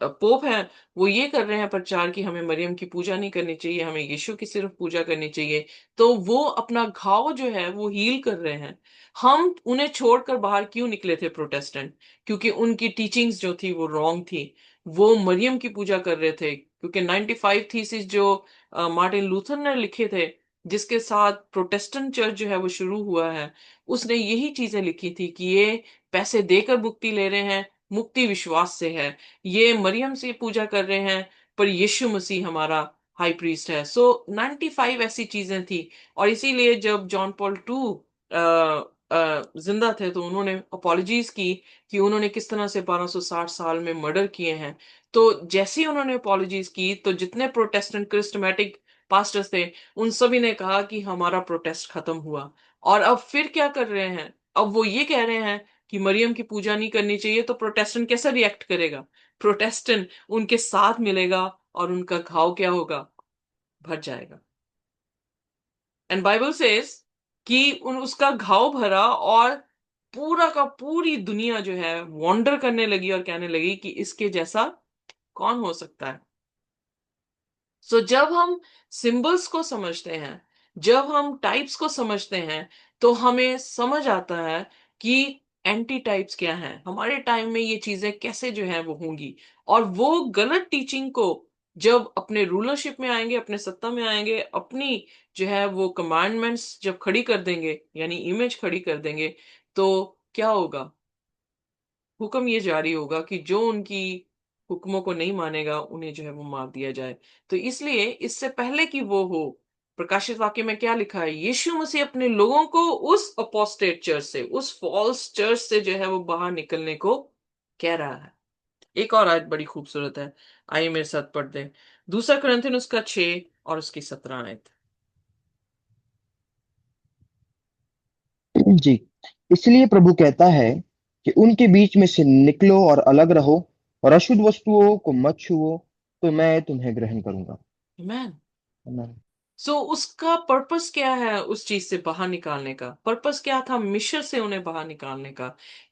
पोप हैं, वो ये कर रहे हैं प्रचार कि हमें मरियम की पूजा नहीं करनी चाहिए, हमें यीशु की सिर्फ पूजा करनी चाहिए। तो वो अपना घाव जो है वो हील कर रहे हैं। हम उन्हें छोड़कर बाहर क्यों निकले थे प्रोटेस्टेंट? क्योंकि उनकी टीचिंग्स जो थी वो रॉन्ग थी। वो मरियम की पूजा कर रहे थे, क्योंकि 95 थीसिस जो मार्टिन लूथर ने लिखे थे, जिसके साथ प्रोटेस्टेंट चर्च जो है वो शुरू हुआ है, उसने यही चीजें लिखी थी कि ये पैसे देकर मुक्ति ले रहे हैं, मुक्ति विश्वास से है। ये मरियम से पूजा कर रहे हैं, पर यीशु मसीह हमारा हाई प्रीस्ट है। सो 95 ऐसी चीजें थी। और इसीलिए जब जॉन पॉल टू जिंदा थे तो उन्होंने अपॉलजीज की कि उन्होंने किस तरह से 1260 साल में मर्डर किए हैं। तो जैसे ही उन्होंने अपॉलजीज की, तो जितने प्रोटेस्टेंट क्रिस्टमैटिक पास्टर्स थे, उन सभी ने कहा कि हमारा प्रोटेस्ट खत्म हुआ। और अब फिर क्या कर रहे हैं? अब वो ये कह रहे हैं कि मरियम की पूजा नहीं करनी चाहिए। तो प्रोटेस्टेंट कैसा रिएक्ट करेगा? प्रोटेस्टेंट उनके साथ मिलेगा और उनका घाव क्या होगा? भर जाएगा। एंड बाइबल सेज कि उन उसका घाव भरा और पूरा का पूरी दुनिया जो है वॉन्डर करने लगी और कहने लगी कि इसके जैसा कौन हो सकता है। सो जब हम सिंबल्स को समझते हैं, जब हम टाइप्स को समझते हैं, तो हमें समझ आता है कि एंटी टाइप्स क्या हैं, हमारे टाइम में ये चीजें कैसे जो है वो होंगी। और वो गलत टीचिंग को जब अपने रूलरशिप में आएंगे, अपने सत्ता में आएंगे, अपनी जो है वो कमांडमेंट्स जब खड़ी कर देंगे, यानी इमेज खड़ी कर देंगे, तो क्या होगा? हुक्म ये जारी होगा कि जो उनकी हुक्मों को नहीं मानेगा, उन्हें जो है वो मार दिया जाए। तो इसलिए इससे पहले कि वो हो, प्रकाशित वाक्य में क्या लिखा है? यीशु मसीह अपने लोगों को उस अपोस्टेट चर्च से, उस फॉल्स चर्च से जो है वो बाहर निकलने को कह रहा है। एक और आयत बड़ी खूबसूरत है, आइए मेरे साथ पढ़ दें। दूसरा कुरिन्थियन उसका 6 और उसकी 17 आयत। जी, इसलिए प्रभु कहता है कि उनके बीच में से निकलो और अलग रहो और अशुद्ध वस्तुओं को मत छुओ, तो मैं तुम्हें ग्रहण करूंगा। आमीन। आमीन। सो उसका पर्पस क्या है? उस चीज से बाहर निकालने का पर्पस क्या था? मिस्र से उन्हें बाहर निकालने का,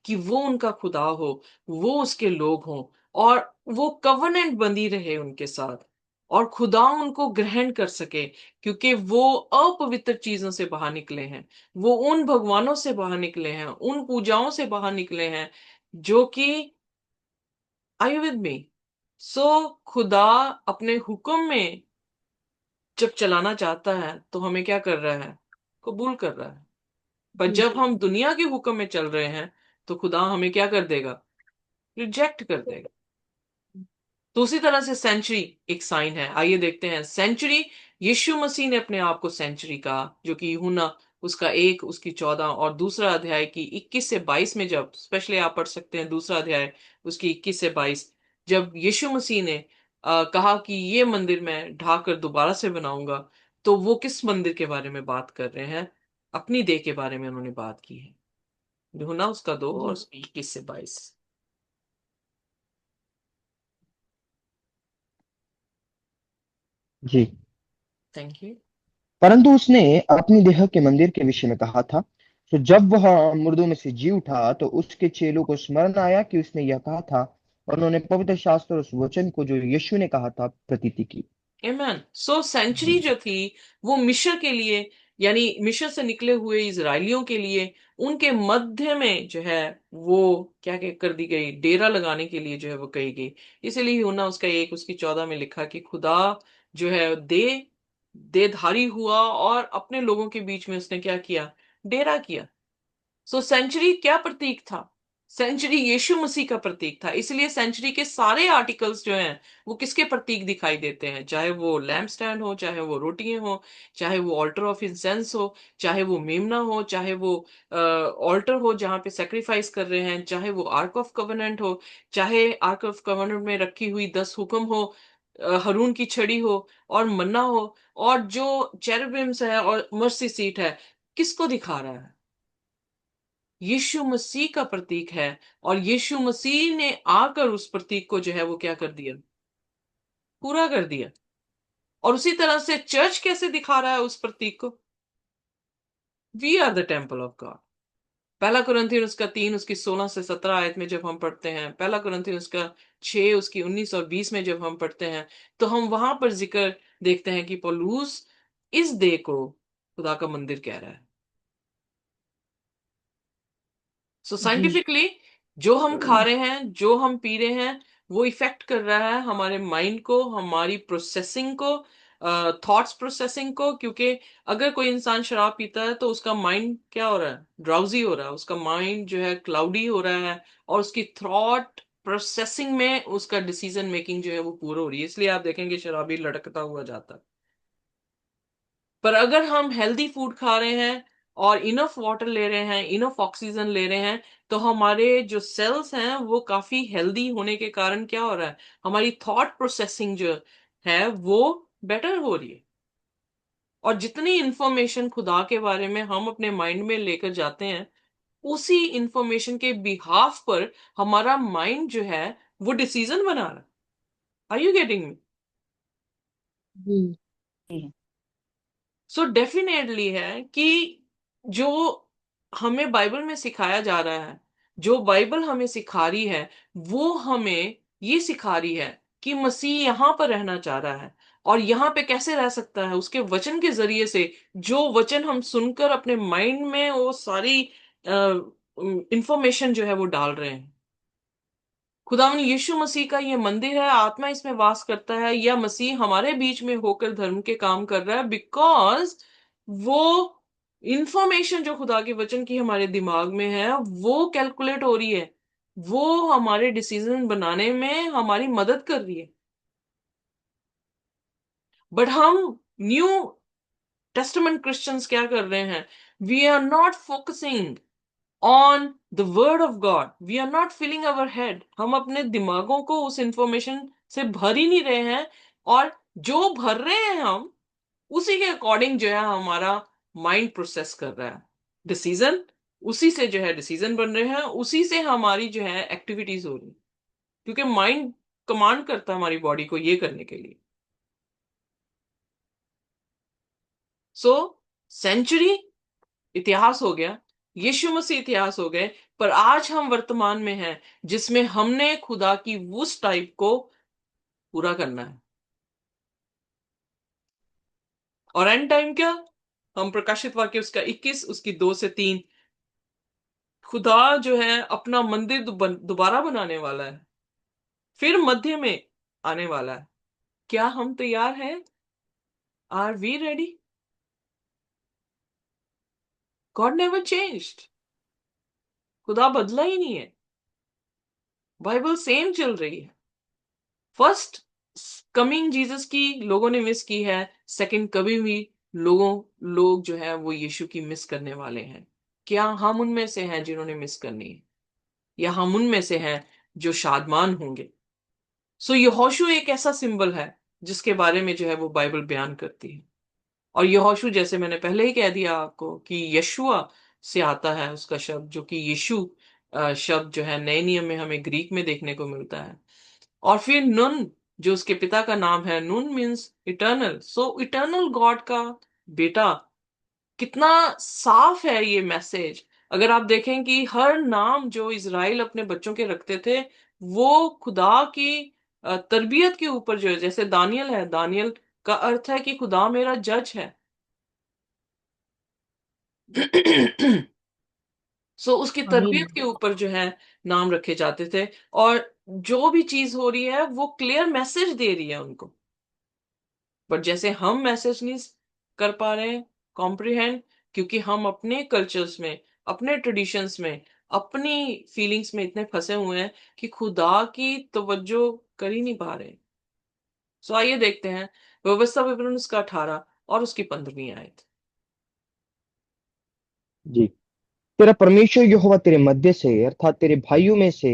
कि वो उनका खुदा हो, वो उसके लोग हों, और वो कवनेंट बंधी रहे उनके साथ, और खुदा उनको ग्रहण कर सके। क्योंकि वो अपवित्र चीजों से बाहर निकले हैं, वो उन भगवानों से बाहर निकले हैं, उन पूजाओं से बाहर निकले हैं जो कि, आर विद मी? सो खुदा अपने हुक्म में जब चलाना चाहता है तो हमें क्या कर रहा है? कबूल कर रहा है। पर जब जी। हम दुनिया के हुक्म में चल रहे हैं, तो खुदा हमें क्या कर देगा? रिजेक्ट कर देगा। तो उसी तरह से सेंचुरी एक साइन है। आइए देखते हैं सेंचुरी। यीशु मसीह ने अपने आप को सेंचुरी कहा, जो कि यूहन्ना उसका 1 उसकी 14 और दूसरा अध्याय की 21 से 22 में, जब स्पेशली आप पढ़ सकते हैं दूसरा अध्याय उसकी 21 से 22, जब यीशु मसीह ने कहा कि ये मंदिर मैं ढाकर दोबारा से बनाऊंगा, तो वो किस मंदिर के बारे में बात कर रहे हैं? अपनी देह के बारे में उन्होंने बात की है। यूहन्ना उसका 2 और उसकी 21 से 22। जी। Thank you. परंतु उसने अपनी देह के मंदिर के विषय में कहा था। तो जब वह मुर्दों में से जी उठा तो उसके चेलों को स्मरण आया कि उसने यह कहा था, और उन्होंने पवित्र शास्त्र और उस वचन को जो यीशु ने कहा था प्रतीति की। Amen. सो सेंचुरी जो थी, वो मिस्र के लिए, यानी मिस्र से निकले हुए इजरायलियों के लिए, उनके मध्य में जो है वो क्या क्या कर दी गई? डेरा लगाने के लिए जो है वो कही गई। इसीलिए यूहन्ना उसका 1 उसकी 14 में लिखा कि खुदा जो है देधारी हुआ और अपने लोगों के बीच में उसने क्या किया? डेरा किया। सो सेंचुरी क्या प्रतीक था? सेंचुरी यीशु मसीह का प्रतीक था। इसलिए सेंचुरी के सारे आर्टिकल्स जो हैं वो किसके प्रतीक दिखाई देते हैं? चाहे वो लैम्प स्टैंड हो, चाहे वो रोटियां हो, चाहे वो ऑल्टर ऑफ इंसेंस हो, चाहे वो मेमना हो, चाहे वो ऑल्टर हो जहां पे सेक्रीफाइस कर रहे हैं, चाहे वो आर्क ऑफ कवेनेंट हो, चाहे आर्क ऑफ कवेनेंट में रखी हुई 10 हुक्म हो, हारून की छड़ी हो और मन्ना हो, और जो चेरुबिम्स है और मर्सी सीट है, किसको दिखा रहा है? यीशु मसीह का प्रतीक है। और यीशु मसीह ने आकर उस प्रतीक को जो है वो क्या कर दिया? पूरा कर दिया। और उसी तरह से चर्च कैसे दिखा रहा है उस प्रतीक को? We are the temple of God. पहला कुरिन्थियन उसका 3 उसकी 16 से 17 आयत में जब हम पढ़ते हैं, पहला कुरिन्थियन उसका 6 उसकी 19 और 20 में जब हम पढ़ते हैं, तो हम वहां पर जिक्र देखते हैं कि पौलुस इस देह को खुदा का मंदिर कह रहा है। सो जी। साइंटिफिकली जो हम खा रहे हैं, जो हम पी रहे हैं, वो इफेक्ट कर रहा है हमारे माइंड को, हमारी प्रोसेसिंग को, थॉट्स प्रोसेसिंग को। क्योंकि अगर कोई इंसान शराब पीता है तो उसका माइंड क्या हो रहा है? ड्राउजी हो रहा है, उसका माइंड जो है क्लाउडी हो रहा है, और उसकी थॉट प्रोसेसिंग में उसका डिसीजन मेकिंग जो है वो पूरा हो रही है। इसलिए आप देखेंगे शराबी लटकता हुआ जाता है। पर अगर हम हेल्दी फूड खा रहे हैं और इनफ वाटर ले रहे हैं, इनफ ऑक्सीजन ले रहे हैं, तो हमारे जो सेल्स हैं वो काफी हेल्दी होने के कारण क्या हो रहा है? हमारी थॉट प्रोसेसिंग जो है वो बेटर हो रही है। और जितनी इंफॉर्मेशन खुदा के बारे में हम अपने माइंड में लेकर जाते हैं, उसी इंफॉर्मेशन के बिहाफ पर हमारा माइंड जो है वो डिसीजन बना रहा है। Are you getting me? जी। सो डेफिनेटली है कि जो हमें बाइबल में सिखाया जा रहा है, जो बाइबल हमें सिखा रही है, वो हमें ये सिखा रही है कि मसीह यहां पर रहना चाह रहा है। और यहां पे कैसे रह सकता है? उसके वचन के जरिए से। जो वचन हम सुनकर अपने माइंड में वो सारी इंफॉर्मेशन जो है वो डाल रहे हैं। खुदावन यीशु मसीह का ये मंदिर है, आत्मा इसमें वास करता है, या मसीह हमारे बीच में होकर धर्म के काम कर रहा है? बिकॉज वो इंफॉर्मेशन जो खुदा के वचन की हमारे दिमाग में है वो कैलकुलेट हो रही है, वो हमारे डिसीजन बनाने में हमारी मदद कर रही है। बट हम न्यू टेस्टामेंट क्रिश्चियंस क्या कर रहे हैं? We are not focusing on the word of God, we are not filling our head. हम अपने दिमागों को उस इंफॉर्मेशन से भर ही नहीं रहे हैं। और जो भर रहे हैं हम, उसी के अकॉर्डिंग जो है हमारा माइंड प्रोसेस कर रहा है डिसीजन। उसी से जो है डिसीजन बन रहे हैं, उसी से हमारी जो है एक्टिविटीज हो रही है। क्योंकि माइंड कमांड करता है हमारी बॉडी को ये करने के लिए। सो सेंचुरी इतिहास हो गया, यीशु मसीह इतिहास हो गए। पर आज हम वर्तमान में हैं जिसमें हमने खुदा की उस टाइप को पूरा करना है। और एंड टाइम क्या? हम प्रकाशित वाक्य उसका 21 उसकी 2 से 3, खुदा जो है अपना मंदिर दोबारा बनाने वाला है, फिर मध्य में आने वाला है। क्या हम तैयार हैं? Are we ready? God never changed. खुदा बदला ही नहीं है। बाइबल सेम चल रही है। फर्स्ट कमिंग जीसस की लोगों ने मिस की है, सेकंड कभी भी लोग जो है वो यीशु की मिस करने वाले हैं। क्या हम उनमें से हैं जिन्होंने मिस करनी है, या हम उनमें से हैं जो शादमान होंगे? सो यहोशू एक ऐसा सिंबल है जिसके बारे में जो है वो बाइबल बयान करती है। और यहोशू, जैसे मैंने पहले ही कह दिया आपको, कि यशुआ से आता है उसका शब्द, जो कि यीशु शब्द जो है नए नियम में हमें ग्रीक में देखने को मिलता है। और फिर नुन, जो उसके पिता का नाम है, नुन मीन्स इटर्नल। सो इटर्नल गॉड का बेटा। कितना साफ है ये मैसेज। अगर आप देखें कि हर नाम जो इज़राइल अपने बच्चों के रखते थे, वो खुदा की तरबियत के ऊपर जो है, जैसे दानियल है, दानियल का अर्थ है कि खुदा मेरा जज है। सो उसकी आमीन। तरबियत के ऊपर जो है नाम रखे जाते थे। और जो भी चीज हो रही है वो क्लियर मैसेज दे रही है उनको। बट जैसे हम मैसेज नहीं कर पा रहे हैं कॉम्प्रिहेंड, क्योंकि हम अपने कल्चर्स में, अपने ट्रेडिशंस में, अपनी फीलिंग्स में इतने फंसे हुए हैं कि खुदा की तवज्जो कर ही नहीं पा रहे। सो आइए देखते हैं व्यवस्था विवरण उसका 18 और उसकी 15वीं आयत। जी। तेरा परमेश्वर यहोवा तेरे मध्य से अर्थात तेरे भाइयों में से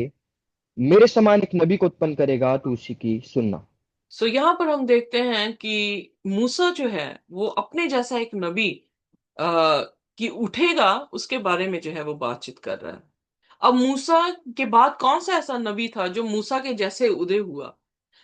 मेरे समान एक नबी को उत्पन्न करेगा, तू उसी की सुनना। सो यहाँ पर हम देखते हैं कि मूसा जो है वो अपने जैसा एक नबी आ, कि उठेगा उसके बारे में जो है वो बातचीत कर रहा है। अब मूसा के बाद कौन सा ऐसा नबी था जो मूसा के जैसे उदय हुआ?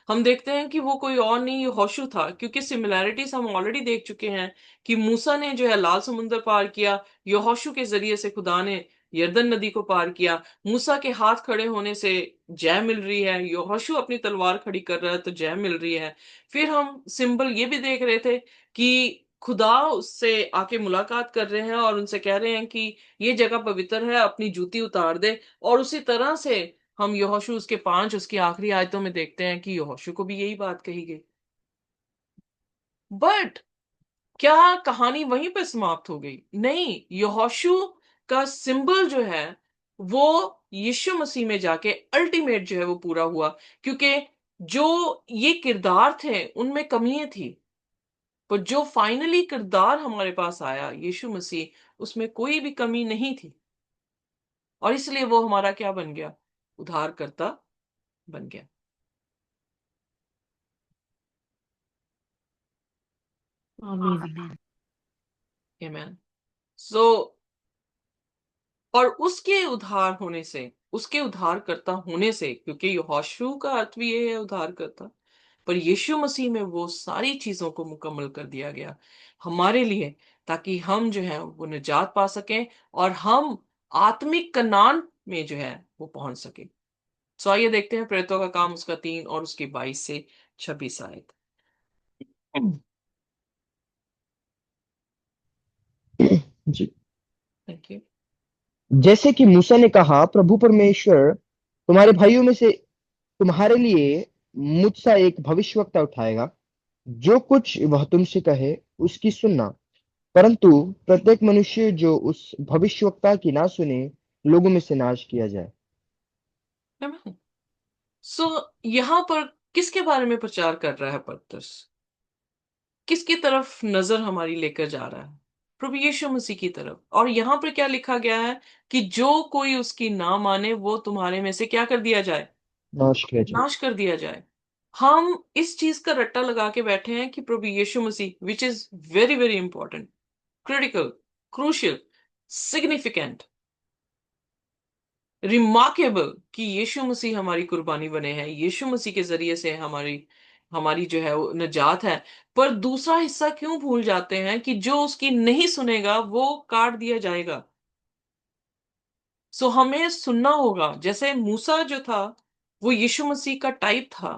हम देखते हैं कि वो कोई और नहीं यहोशू था, क्योंकि सिमिलैरिटीज हम ऑलरेडी देख चुके हैं कि मूसा ने जो है लाल समुंदर पार किया, यहोशू के जरिए से खुदा ने यरदन नदी को पार किया। मूसा के हाथ खड़े होने से जय मिल रही है, यहोशू अपनी तलवार खड़ी कर रहा है तो जय मिल रही है। फिर हम सिंबल ये भी देख रहे थे कि खुदा उससे आके मुलाकात कर रहे हैं और उनसे कह रहे हैं कि ये जगह पवित्र है, अपनी जूती उतार दे। और उसी तरह से हम यहोशू उसके 5 उसकी आखिरी आयतों में देखते हैं कि यहोशू को भी यही बात कही गई। बट क्या कहानी वहीं पर समाप्त हो गई? नहीं, यहोशू का सिंबल जो है वो यीशु मसीह में जाके अल्टीमेट जो है वो पूरा हुआ। क्योंकि जो ये किरदार थे उनमें कमियां थी, पर जो फाइनली किरदार हमारे पास आया यीशु मसीह, उसमें कोई भी कमी नहीं थी। और इसलिए वो हमारा क्या बन गया? उद्धारकर्ता बन गया। आमीन। आमीन। सो और उसके उद्धार होने से, उसके उद्धारकर्ता होने से, क्योंकि यहोशू का अर्थ भी ये है उद्धारकर्ता, पर यीशु मसीह में वो सारी चीजों को मुकम्मल कर दिया गया हमारे लिए, ताकि हम जो है वो निजात पा सकें और हम आत्मिक कनान में जो है वो पहुंच सके। सो आइए देखते हैं प्रेरितों का काम उसका 3 और उसकी 22 से 26 आयत। जी। Thank you. जैसे कि मूसा ने कहा, प्रभु परमेश्वर तुम्हारे भाइयों में से तुम्हारे लिए मुझसा एक भविष्यवक्ता उठाएगा, जो कुछ वह तुमसे कहे उसकी सुनना। परंतु प्रत्येक मनुष्य जो उस भविष्यवक्ता की ना सुने, लोगों में से नाश किया जाए। सो यहाँ पर किसके बारे में प्रचार कर रहा है पतरस? किसकी तरफ नजर हमारी लेकर जा रहा है? प्रभु यीशु मसीह की तरफ। और यहां पर क्या लिखा गया है कि जो कोई उसकी ना माने वो तुम्हारे में से क्या कर दिया जाए? नाश किया जाए। नाश कर दिया जाए। हम इस चीज का रट्टा लगा के बैठे हैं कि प्रभु Yeshu Masih, which is very very important, critical, crucial, significant, remarkable, कि यीशु मसीह हमारी कुर्बानी बने हैं, यीशु मसीह के जरिए से हमारी हमारी जो है वो निजात है। पर दूसरा हिस्सा क्यों भूल जाते हैं कि जो उसकी नहीं सुनेगा वो काट दिया जाएगा। सो हमें सुनना होगा। जैसे मूसा जो था वो यीशु मसीह का टाइप था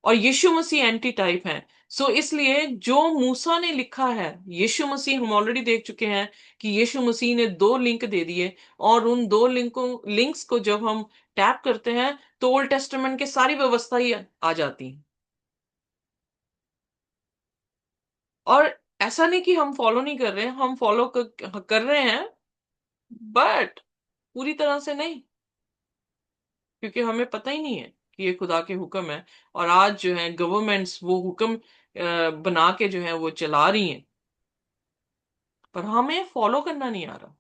और यीशु मसीह एंटी टाइप है। सो इसलिए जो मूसा ने लिखा है, यीशु मसीह हम ऑलरेडी देख चुके हैं कि यीशु मसीह ने 2 लिंक दे दिए, और उन 2 लिंक्स को जब हम टैप करते हैं तो ओल्ड टेस्टामेंट के सारी व्यवस्था ही आ जाती है। और ऐसा नहीं कि हम फॉलो नहीं कर रहे हैं, हम फॉलो कर रहे हैं, बट पूरी तरह से नहीं, क्योंकि हमें पता ही नहीं है कि ये खुदा के हुक्म है। और आज जो है गवर्नमेंट्स वो हुक्म बना के जो है वो चला रही हैं, पर हमें फॉलो करना नहीं आ रहा।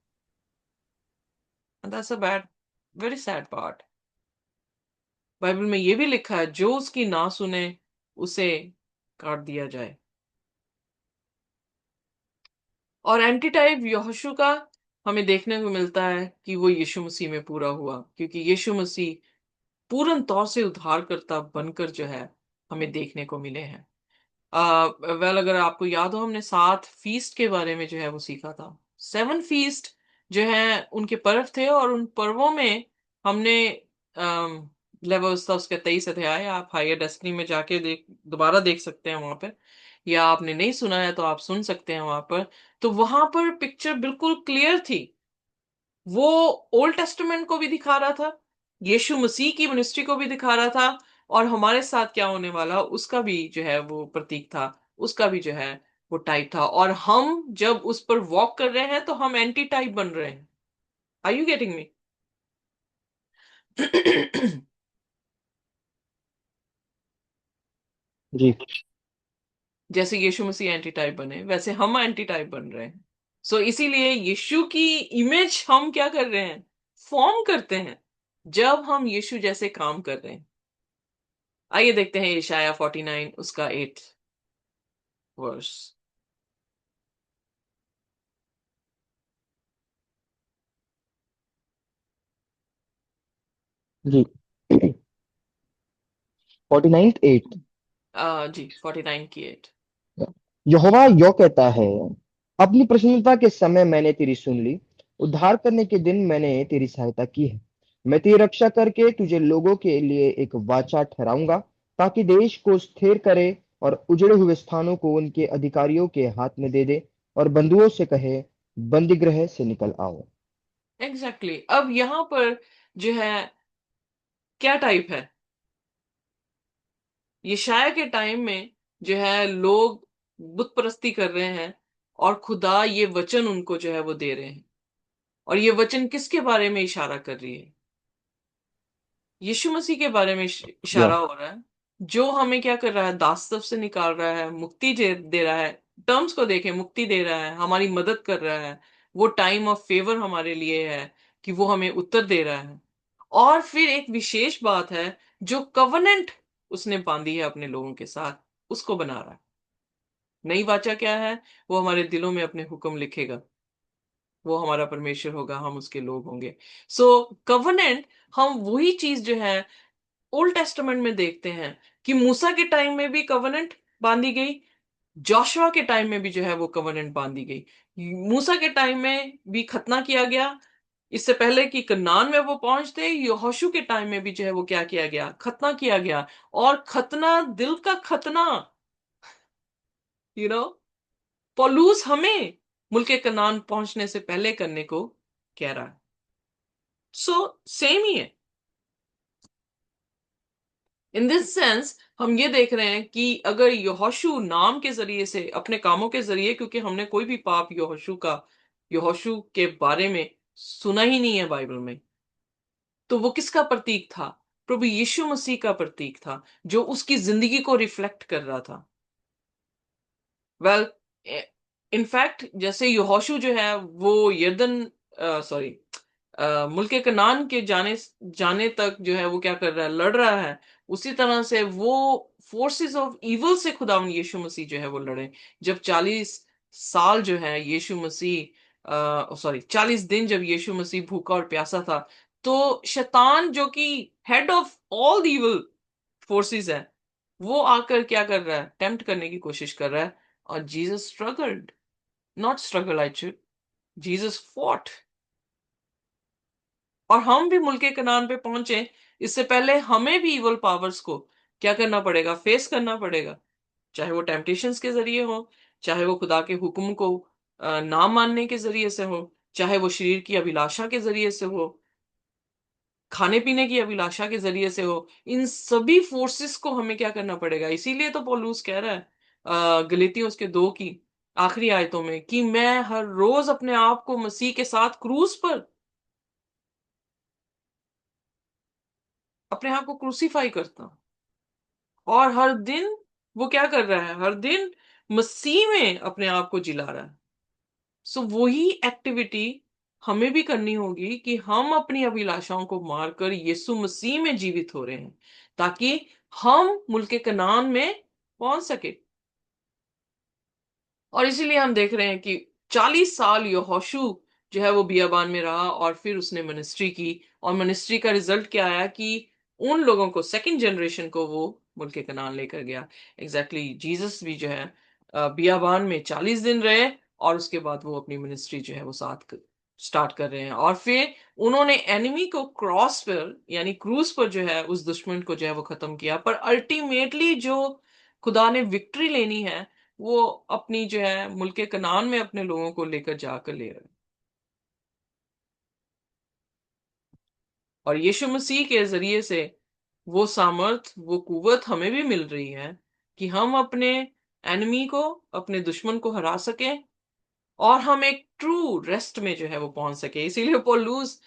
And that's a bad, very sad part। Bible में ये भी लिखा है जो उसकी ना सुने उसे काट दिया जाए। और एंटीटाइप यहोशू का हमें देखने को मिलता है कि वो यीशु मसीह में पूरा हुआ, क्योंकि यीशु मसीह पूर्ण तौर से उद्धारकर्ता बनकर जो है हमें देखने को मिले हैं। वेल, अगर आपको याद हो हमने 7 फीस्ट के बारे में जो है वो सीखा था। 7 फीस्ट जो है उनके पर्व थे, और उन पर्वों में हमने लेवल्स था उसका 23 अध्याय, आप हायर डेस्टिनी में जाके दोबारा देख सकते हैं वहां पर, या आपने नहीं सुना है तो आप सुन सकते हैं वहां पर। तो वहां पर पिक्चर बिल्कुल क्लियर थी। वो ओल्ड टेस्टामेंट को भी दिखा रहा था, यीशु मसीह की मिनिस्ट्री को भी दिखा रहा था, और हमारे साथ क्या होने वाला उसका भी जो है वो प्रतीक था, उसका भी जो है वो टाइप था। और हम जब उस पर वॉक कर रहे हैं तो हम एंटी टाइप बन रहे हैं। Are you getting me? जी। जैसे यीशु मसीह एंटी टाइप बने वैसे हम एंटी टाइप बन रहे हैं। सो इसीलिए यीशु की इमेज हम क्या कर रहे हैं? फॉर्म करते हैं जब हम यीशु जैसे काम कर रहे हैं। आइए देखते हैं यशाया 49 उसका 8 वर्स। जी। 49:8। जी 49 की 8। यहोवा यो कहता है, अपनी प्रसन्नता के समय मैंने तेरी सुन ली, उद्धार करने के दिन मैंने तेरी सहायता की है। मैं तेरी रक्षा करके तुझे लोगों के लिए एक वाचा ठहराऊंगा, ताकि देश को स्थिर करे और उजड़े हुए स्थानों को उनके अधिकारियों के हाथ में दे दे, और बंधुओं से कहे, बंदीगृह से निकल आओ। एग्जैक्टली अब यहां पर जो है क्या टाइप है, यशाया के टाइम में जो है लोग बुत परस्ती कर रहे हैं, और खुदा ये वचन उनको जो है वो दे रहे हैं। और ये वचन किसके बारे में इशारा कर रही है? यीशु मसीह के बारे में या इशारा हो रहा है, जो हमें क्या कर रहा है, दासत्व से निकाल रहा है, मुक्ति दे रहा है। टर्म्स को देखें, मुक्ति दे रहा है, हमारी मदद कर रहा है। वो टाइम ऑफ फेवर हमारे लिए है कि वो हमें उत्तर दे रहा है। और फिर एक विशेष बात है, जो कवनेंट उसने बांधी है अपने लोगों के साथ, उसको बना रहा है। नई वाचा क्या है? वो हमारे दिलों में अपने हुक्म लिखेगा, वो हमारा परमेश्वर होगा, हम उसके लोग होंगे। सो कवनेंट, हम वही चीज जो है ओल्ड टेस्टामेंट में देखते हैं कि मूसा के टाइम में भी कवनेंट बांधी गई, जोशुआ के टाइम में भी जो है वो कवनेंट बांधी गई। मूसा के टाइम में भी खतना किया गया, इससे पहले कि कनान में वो पहुंचते यहोशू के टाइम में भी जो है वो क्या किया गया, खतना किया गया। और खतना, दिल का खतना, यू नो पौलुस हमें मुल्के कनान पहुंचने से पहले करने को कह रहा है। सो सेम ही है। इन दिस सेंस हम ये देख रहे हैं कि अगर यहोशू नाम के जरिए से, अपने कामों के जरिए, क्योंकि हमने कोई भी पाप यहोशू के बारे में सुना ही नहीं है बाइबल में, तो वो किसका प्रतीक था? प्रभु यीशु मसीह का प्रतीक था, जो उसकी जिंदगी को रिफ्लेक्ट कर रहा था। वेल, इनफैक्ट जैसे यहोशू जो है वो यरदन, सॉरी, मुल्के कनान के जाने जाने तक जो है वो क्या कर रहा है, लड़ रहा है। उसी तरह से वो फोर्सेस ऑफ इवल से खुदावंद यीशु मसीह जो है वो लड़े। जब 40 साल जो है यीशु मसीह, सॉरी 40 दिन जब यीशु मसीह भूखा और प्यासा था, तो शैतान जो कि head of all the evil forces है, वो आकर क्या कर रहा है, टेम्प्ट करने की कोशिश कर रहा है। और Jesus struggled, not struggle I, Jesus fought. और हम भी मुल्के कनान पे पहुंचे, इससे पहले हमें भी इवल पावर्स को क्या करना पड़ेगा, फेस करना पड़ेगा। चाहे वो टेम्पटेशंस के जरिए हो, चाहे वो खुदा के हुक्म को ना मानने के जरिए से हो, चाहे वो शरीर की अभिलाषा के जरिए से हो, खाने पीने की अभिलाषा के जरिए से हो। इन सभी फोर्सेस को हमें क्या करना पड़ेगा। इसीलिए तो पौलुस कह रहा है गलातियों उसके 2 की आखिरी आयतों में कि मैं हर रोज अपने आप को मसीह के साथ क्रूस पर, अपने आप को क्रूसीफाई करता हूं। और हर दिन वो क्या कर रहा है, हर दिन मसीह में अपने आप को जिला रहा है। सो वही एक्टिविटी हमें भी करनी होगी कि हम अपनी अभिलाषाओं को मारकर यीशु मसीह में जीवित हो रहे हैं, ताकि हम मुल्के कनान में पहुंच सके। और इसीलिए हम देख रहे हैं कि 40 साल यहोशू जो है वो बियाबान में रहा, और फिर उसने मिनिस्ट्री की। और मिनिस्ट्री का रिजल्ट क्या आया कि उन लोगों को, सेकंड जनरेशन को, वो मुल्के कनान लेकर गया। एग्जैक्टली जीसस भी जो है बियाबान में 40 दिन रहे, और उसके बाद वो अपनी मिनिस्ट्री जो है वो साथ स्टार्ट कर रहे हैं। और फिर उन्होंने एनिमी को क्रॉस पर, यानी क्रूज पर जो है उस दुश्मन को जो है वो खत्म किया। पर अल्टीमेटली जो खुदा ने विक्ट्री लेनी है, वो अपनी जो है मुल्के कनान में अपने लोगों को लेकर जाकर ले रहे हैं। और यीशु मसीह के जरिए से वो सामर्थ, वो कुवत हमें भी मिल रही है कि हम अपने एनिमी को, अपने दुश्मन को हरा सकें, और हम एक ट्रू रेस्ट में जो है वो पहुंच सके। इसीलिए पौलुस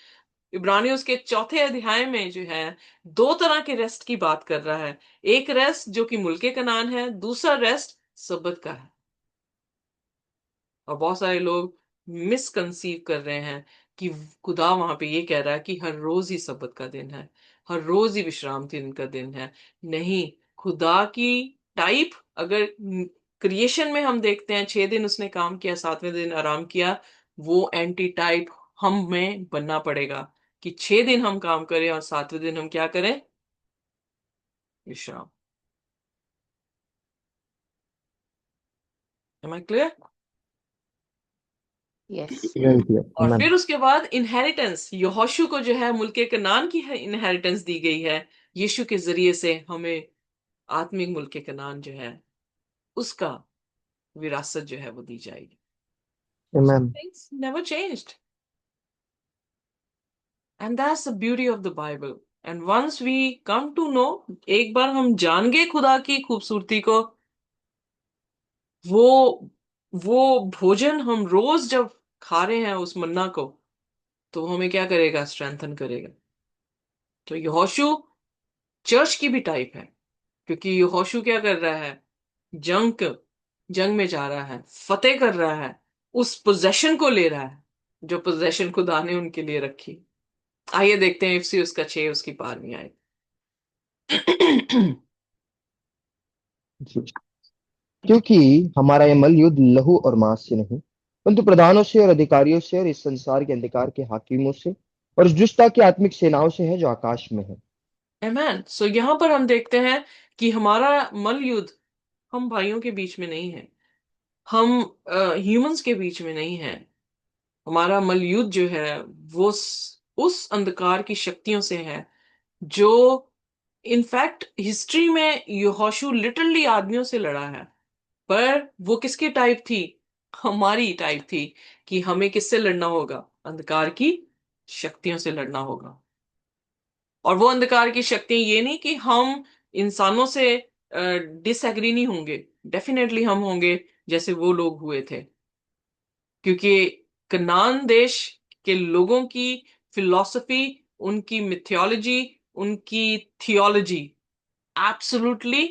इब्रानियों के 4 अध्याय में जो है 2 तरह के रेस्ट की बात कर रहा है। एक रेस्ट जो कि मुल्के कनान है, दूसरा रेस्ट सब्बत का है। और बहुत सारे लोग मिसकंसीव कर रहे हैं कि खुदा वहां पे ये कह रहा है कि हर रोज ही सब्बत का दिन है, हर रोज ही विश्राम दिन का दिन है। नहीं, खुदा की टाइप अगर क्रिएशन में हम देखते हैं 6 दिन उसने काम किया, 7वें दिन आराम किया, वो एंटी टाइप हमें बनना पड़ेगा कि 6 दिन हम काम करें और 7वें दिन हम क्या करें? विश्राम। Am I clear? Yes. Very clear. और Amen. फिर उसके बाद इनहेरिटेंस, यहोशू को जो है मुल्के कनान की है इनहेरिटेंस दी गई है। यीशु के जरिए से हमें आत्मिक मुल्के कनान जो है उसका विरासत जो है वो दी जाएगी। Amen. Things never changed, and that's the beauty of the Bible. And once we come to know, एक बार हम जान गए खुदा की खूबसूरती को, वो वो भोजन हम रोज जब खा रहे हैं उस मन्ना को, तो वो हमें क्या करेगा? स्ट्रेंथन करेगा। तो यहोशू चर्च की भी टाइप है, क्योंकि यहोशू क्या कर रहा है? जंग जंग में जा रहा है, फतेह कर रहा है, उस पोजेशन को ले रहा है जो पोजेशन खुदा ने उनके लिए रखी। आइए देखते हैं इफ्सी उसका 6 उसकी 12वीं आयत। जी। क्योंकि हमारा ये मल युद्ध लहू और मांस से नहीं, परंतु प्रधानों से और अधिकारियों से और इस संसार के अंधकार के हाकिमों से और इस दुष्टता की आत्मिक सेनाओं से है जो आकाश में है। आमेन। सो यहां पर हम देखते हैं कि हमारा मल युद्ध हम भाइयों के बीच में नहीं है, हम ह्यूमंस के बीच में नहीं है। हमारा मल युद्ध जो है वो उस अंधकार की शक्तियों से है जो इनफैक्ट हिस्ट्री में यहोशू लिटरली आदमियों से लड़ा है। पर वो किसकी टाइप थी? हमारी टाइप थी कि हमें किससे लड़ना होगा? अंधकार की शक्तियों से लड़ना होगा। और वो अंधकार की शक्तियां ये नहीं कि हम इंसानों से डिसएग्री नहीं होंगे, डेफिनेटली हम होंगे जैसे वो लोग हुए थे, क्योंकि कनान देश के लोगों की फिलॉसफी, उनकी मिथियोलॉजी, उनकी थियोलॉजी एब्सोल्युटली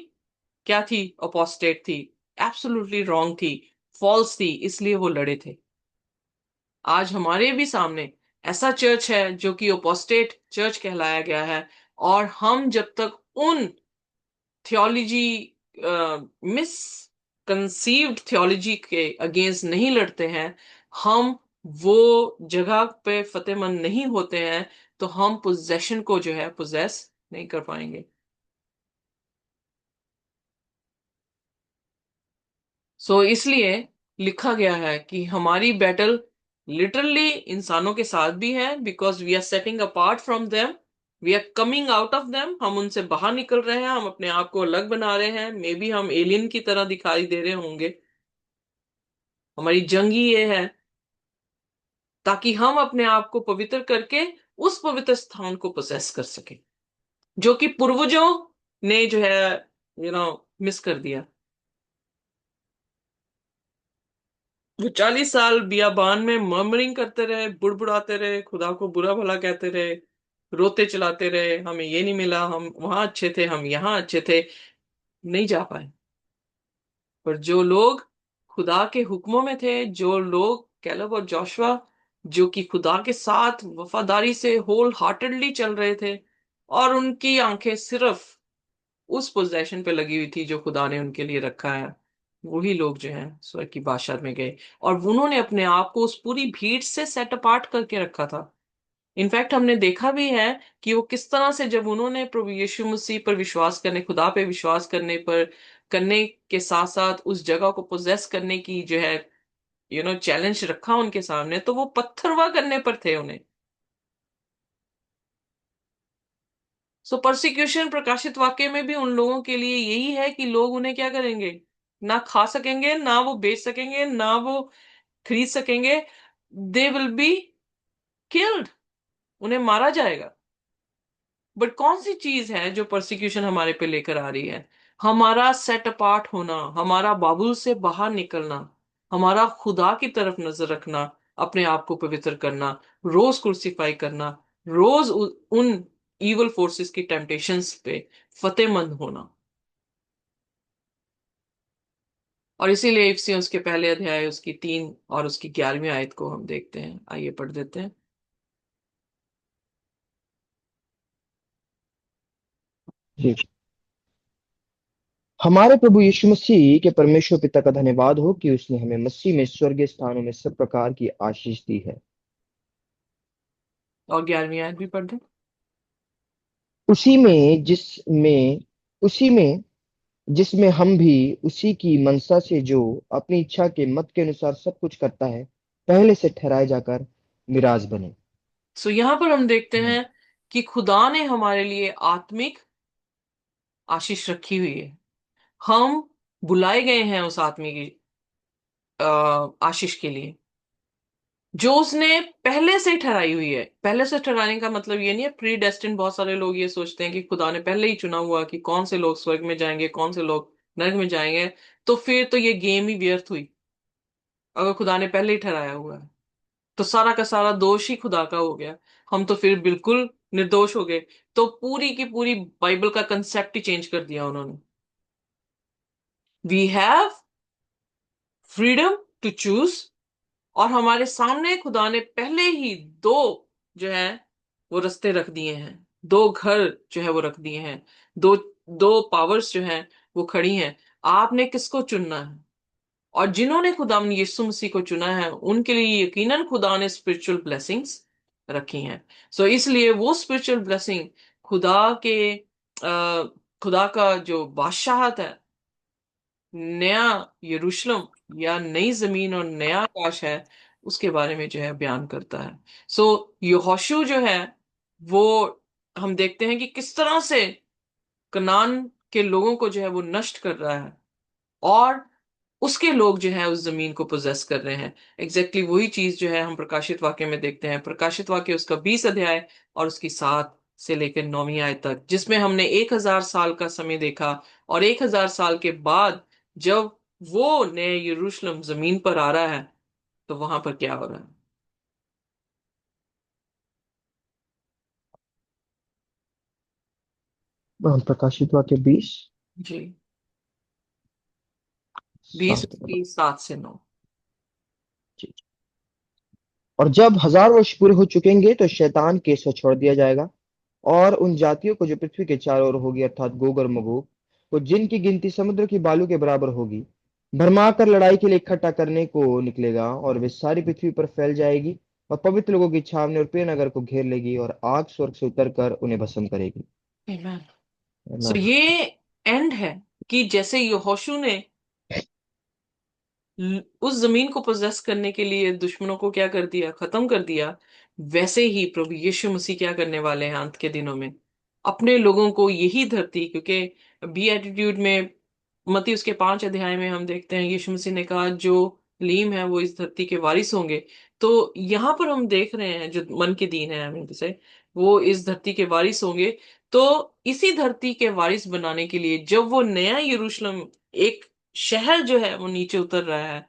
क्या थी? अपोस्टेट थी, एब्सोल्युटली रॉन्ग थी, फॉल्स थी, इसलिए वो लड़े थे। आज हमारे भी सामने ऐसा चर्च है जो कि अपोस्टेट चर्च कहलाया गया है, और हम जब तक उन थियोलॉजी, मिस कंसीव्ड थियोलॉजी के अगेंस्ट नहीं लड़ते हैं, हम वो जगह पे फतेहमंद नहीं होते हैं, तो हम पोजेशन को जो है पोजेस नहीं कर पाएंगे। इसलिए लिखा गया है कि हमारी बैटल लिटरली इंसानों के साथ भी है, because we are setting apart from them, we are coming out of them, हम उनसे बाहर निकल रहे हैं, हम अपने आप को अलग बना रहे हैं, मे बी हम एलियन की तरह दिखाई दे रहे होंगे। हमारी जंग ही ये है ताकि हम अपने आप को पवित्र करके उस पवित्र स्थान को पोसेस कर सके जो कि पूर्वजों ने जो है मिस कर दिया। वो 40 साल बियाबान में मर्मरिंग करते रहे, बुड़बुड़ाते रहे, खुदा को बुरा भला कहते रहे, रोते चलाते रहे, हमें ये नहीं मिला, हम वहां अच्छे थे, हम यहाँ अच्छे थे, नहीं जा पाए। पर जो लोग खुदा के हुक्मों में थे, जो लोग कैलब और जोशुआ जो कि खुदा के साथ वफादारी से होल हार्टेडली चल रहे थे, और उनकी आंखें सिर्फ उस पोजेशन पे लगी हुई थी जो खुदा ने उनके लिए रखा है, वही लोग जो हैं स्वर्ग की बादशाहत में गए। और उन्होंने अपने आप को उस पूरी भीड़ से सेट अपार्ट करके रखा था। इनफैक्ट हमने देखा भी है कि वो किस तरह से जब उन्होंने प्रभु यीशु मसीह पर विश्वास करने, खुदा पे विश्वास करने पर करने के साथ साथ उस जगह को पोजेस करने की जो है चैलेंज रखा उनके सामने, तो वो पत्थरवा करने पर थे उन्हें। परसिक्यूशन प्रकाशित वाक्य में भी उन लोगों के लिए यही है कि लोग उन्हें क्या करेंगे? ना खा सकेंगे, ना वो बेच सकेंगे, ना वो खरीद सकेंगे, दे विल बी किल्ड, उन्हें मारा जाएगा। बट कौन सी चीज है जो परसिक्यूशन हमारे पे लेकर आ रही है? हमारा सेट अपार्ट होना, हमारा बाबुल से बाहर निकलना, हमारा खुदा की तरफ नजर रखना, अपने आप को पवित्र करना, रोज क्रूसीफाई करना, रोज उन इवल फोर्सेस की टेम्पटेशंस पे फतेहमंद होना। और इसीलिए इफिसियों उसके पहले अध्याय उसकी 3 और उसकी 11वीं आयत को हम देखते हैं। आइए पढ़ देते हैं। जी। हमारे प्रभु यीशु मसीह के परमेश्वर पिता का धन्यवाद हो कि उसने हमें मसीह में स्वर्गीय स्थानों में सब प्रकार की आशीष दी है। और 11वीं आयत भी पढ़ दें। उसी में जिसमें उसी में जिसमें हम भी उसी की मनसा से, जो अपनी इच्छा के मत के अनुसार सब कुछ करता है, पहले से ठहराए जाकर मिराज बने। सो यहां पर हम देखते हम्म। हैं कि खुदा ने हमारे लिए आत्मिक आशीष रखी हुई है। हम बुलाए गए हैं उस आत्मिक आशीष के लिए जो उसने पहले से ठहराई हुई है। पहले से ठहराने का मतलब ये नहीं है प्री डेस्टिन। बहुत सारे लोग ये सोचते हैं कि खुदा ने पहले ही चुना हुआ कि कौन से लोग स्वर्ग में जाएंगे, कौन से लोग नरक में जाएंगे। तो फिर तो ये गेम ही व्यर्थ हुई। अगर खुदा ने पहले ही ठहराया हुआ है तो सारा का सारा दोष ही खुदा का हो गया। हम तो फिर बिल्कुल निर्दोष हो गए। तो पूरी की पूरी बाइबल का कंसेप्ट ही चेंज कर दिया उन्होंने। We have freedom to choose. और हमारे सामने खुदा ने पहले ही दो जो है वो रास्ते रख दिए हैं। दो घर जो है वो रख दिए हैं। दो दो पावर्स जो हैं वो खड़ी हैं। आपने किसको चुनना है? और जिन्होंने खुदा यीशु मसीह को चुना है उनके लिए यकीनन खुदा ने स्पिरिचुअल ब्लेसिंग्स रखी हैं। सो इसलिए वो स्पिरिचुअल ब्लेसिंग खुदा के खुदा का जो बादशाहत है, नया यरूशलेम या नई जमीन और नया आकाश है, उसके बारे में जो है बयान करता है। सो यहोशू जो है वो हम देखते हैं कि किस तरह से कनान के लोगों को जो है वो नष्ट कर रहा है और उसके लोग जो है उस जमीन को पोजेस कर रहे हैं। एग्जैक्टली वही चीज जो है हम प्रकाशित वाक्य में देखते हैं। प्रकाशित वाक्य उसका 20 अध्याय और उसकी 7 से लेकर 9वीं आयत तक, जिसमें हमने 1000 साल का समय देखा। और 1000 साल के बाद जब वो नए यरूशलेम जमीन पर आ रहा है तो वहां पर क्या हो रहा है? प्रकाशित वाक्य 20, जी। बीस 7। की 7 से 9। और जब 1000 वर्ष पूरे हो चुकेंगे तो शैतान केसवा छोड़ दिया जाएगा, और उन जातियों को जो पृथ्वी के चारों ओर होगी, अर्थात गोग और मगोग को, जिनकी गिनती समुद्र की बालू के बराबर होगी, भरमा कर लड़ाई के लिए इकट्ठा करने को निकलेगा, और वे सारी पृथ्वी पर फैल जाएगी और पवित्र लोगों की छावनी और प्रिय नगर को घेर लेगी, और आग स्वर्ग से उतर कर उन्हें भस्म करेगी। Amen। सो Amen। ये एंड है कि जैसे यहोशू ने उस जमीन को पोजेस करने के लिए दुश्मनों को क्या कर दिया, खत्म कर दिया, वैसे ही प्रभु यीशु मसीह क्या करने वाले हैं अंत के दिनों में? अपने लोगों को यही धरती, क्योंकि बी एटीट्यूड में मत्ती उसके 5 अध्याय में हम देखते हैं यीशु मसीह ने कहा जो लीम है वो इस धरती के वारिस होंगे। तो यहाँ पर हम देख रहे हैं जो मन के दीन है हमें से, वो इस धरती के वारिस होंगे। तो इसी धरती के वारिस बनाने के लिए जब वो नया यरूशलेम, एक शहर जो है वो नीचे उतर रहा है,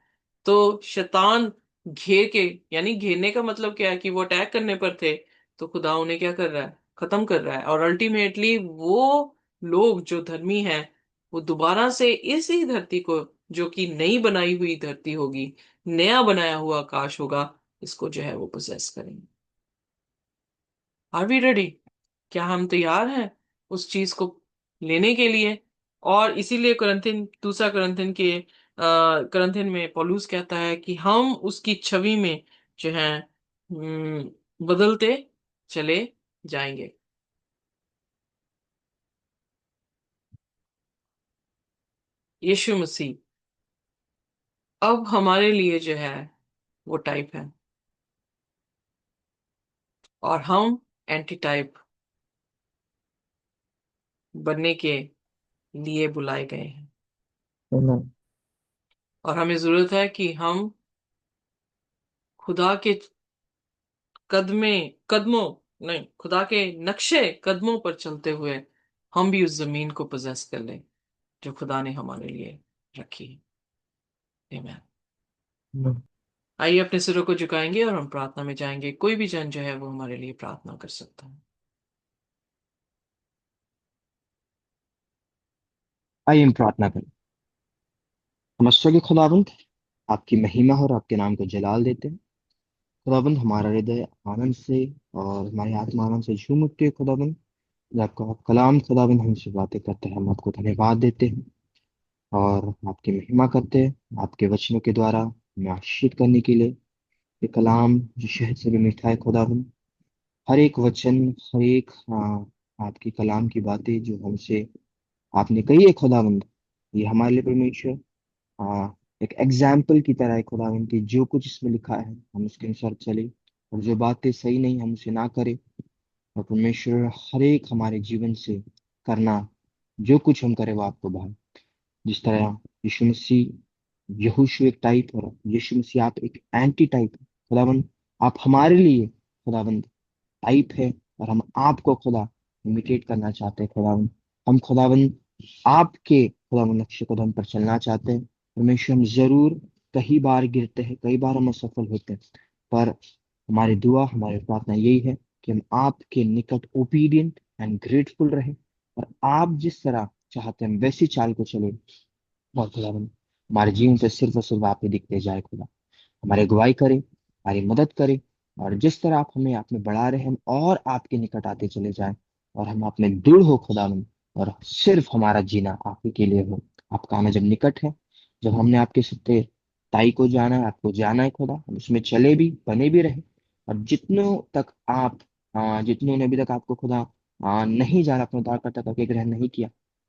तो शैतान घेर के, यानी घेरने का मतलब क्या है कि वो अटैक करने पर थे, तो खुदा उन्हें क्या कर रहा है, खत्म कर रहा है। और अल्टीमेटली वो लोग जो धर्मी हैं वो दोबारा से इसी धरती को, जो कि नई बनाई हुई धरती होगी, नया बनाया हुआ आकाश होगा, इसको जो है वो पोजेस करेंगे। Are we ready? क्या हम तैयार हैं उस चीज को लेने के लिए? और इसीलिए करंथिन, दूसरा करंथिन के करंथिन में पौलुस कहता है कि हम उसकी छवि में जो है बदलते चले जाएंगे। यीशु मसीह अब हमारे लिए जो है वो टाइप है और हम एंटी टाइप बनने के लिए बुलाए गए हैं। Amen। और हमें जरूरत है कि हम खुदा के कदमे कदमों नहीं, खुदा के नक्शे कदमों पर चलते हुए हम भी उस जमीन को पोजेस कर लें जो खुदा ने हमारे लिए रखी है। आमीन। Amen। आइए अपने सिरों को झुकाएंगे और हम प्रार्थना में जाएंगे। कोई भी जन जो है वो हमारे लिए प्रार्थना कर सकता है। आइए हम प्रार्थना करें। नमस्ते के खुदावंत, आपकी महिमा और आपके नाम को जलाल देते हैं। खुदावंत, हमारा हृदय आनंद से और हमारी आत्मा आनंद से झूम उठती है खुदावंत, आपका कलाम खुदावन हमसे बातें करते हैं, हम आपको धन्यवाद देते हैं और आपकी महिमा करते हैं आपके वचनों के द्वारा हमें आशीषित करने के लिए। ये कलाम जो शहद से भी मीठा है खुदावन, हर एक वचन, हर एक आपकी कलाम की बातें जो हमसे आपने कही है खुदावंद, ये हमारे लिए परमेश्वर एक एग्जाम्पल की तरह है खुदावंद की। जो कुछ इसमें लिखा है हम उसके अनुसार चले, और जो बातें सही नहीं हम उसे ना करें। और परमेश्वर हर एक हमारे जीवन से करना, जो कुछ हम करें वो आपको भाए। जिस तरह यीशु मसीह यहोशू एक टाइप और यीशु मसीह आप एक एंटी टाइप है खुदावंद। आप हमारे लिए खुदावंद टाइप है, और हम आपको खुदा इमिटेट करना चाहते हैं खुदावंद। हम खुदावंद आपके खुदावंद नक्शे कदम पर चलना चाहते हैं परमेश्वर। हम जरूर कई बार गिरते हैं, कई बार हम असफल होते हैं, पर हमारी दुआ, हमारी प्रार्थना यही है कि हम आपके निकट ओबीडियंट एंड ग्रेटफुल रहे, और आप जिस तरह चाहते हैं हम वैसी चाल को चले। और खुदावंद हमारे जीवन पे सिर्फ और सिर्फ आप ही दिखते जाए खुदा। हमारी अगुवाई करें, हमारी मदद करें, और जिस तरह आप हमें आप में बढ़ा रहे हैं हम और आपके निकट आते चले जाएं, और हम अपने दृढ़ हो खुदावन, और सिर्फ हमारा जीना आप ही के लिए हो। आपका आना जब निकट है, जब हमने आपके सत्य ताई को जाना है, आपको जाना है खुदा, हम उसमें चले भी बने भी रहे। और जितनों तक आप जितनों ने अभी तक आपको खुदा नहीं जाना, अपना उद्धारकर्ता करके ग्रहण नहीं किया,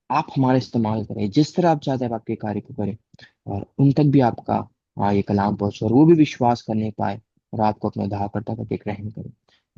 आप हमारा इस्तेमाल करें जिस तरह आप चाहते हैं, आप आपके कार्य को करें, और उन तक भी आपका ये कलाम पहुंचे, और वो भी विश्वास करने पाए और आपको अपना उद्धारकर्ता करके ग्रहण करें।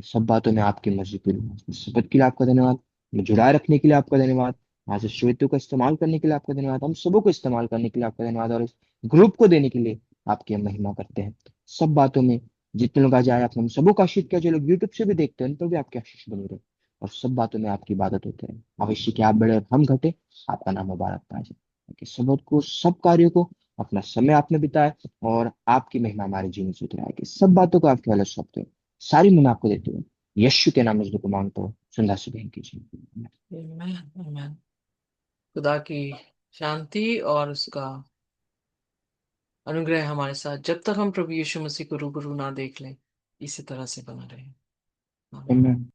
सब बातों में आपकी मर्जी पूरी हो। इस शब्द के लिए आपका धन्यवाद, हमें जुड़ाए रखने के लिए आपका धन्यवाद, आज इस श्वेतों का इस्तेमाल करने के लिए आपका धन्यवाद, हम सबों को इस्तेमाल करने के लिए आपका धन्यवाद, और इस ग्रुप को देने के लिए आपकी हम महिमा करते हैं। सब बातों में जितने लोग आज आए, आपने हम सबों का आशीष किया। जो लोग यूट्यूब से भी देखते हैं उन पर भी आपकी आशीष बनी रहे, और सब बातों में आपकी इबादत होते रहे। अवश्य कि आप बड़े और हम घटे, आपका नाम मुबारक पाए जाए। ताकि सब को, सब कार्यों को, अपना समय आपने बिताए, और आपकी महिमा हमारे जीवन से उतराए, कि सब बातों को आपके अलग सौंपते हो। सारी महिमा आपको देते हुए यीशु के नाम में को मांगता हूँ, सुंदर से बहन कीजिए। आमीन, आमीन। खुदा की शांति और उसका अनुग्रह हमारे साथ जब तक हम प्रभु यीशु मसीह को रूबरू ना देख लें, इसी तरह से बना रहे। आमीन। आमीन।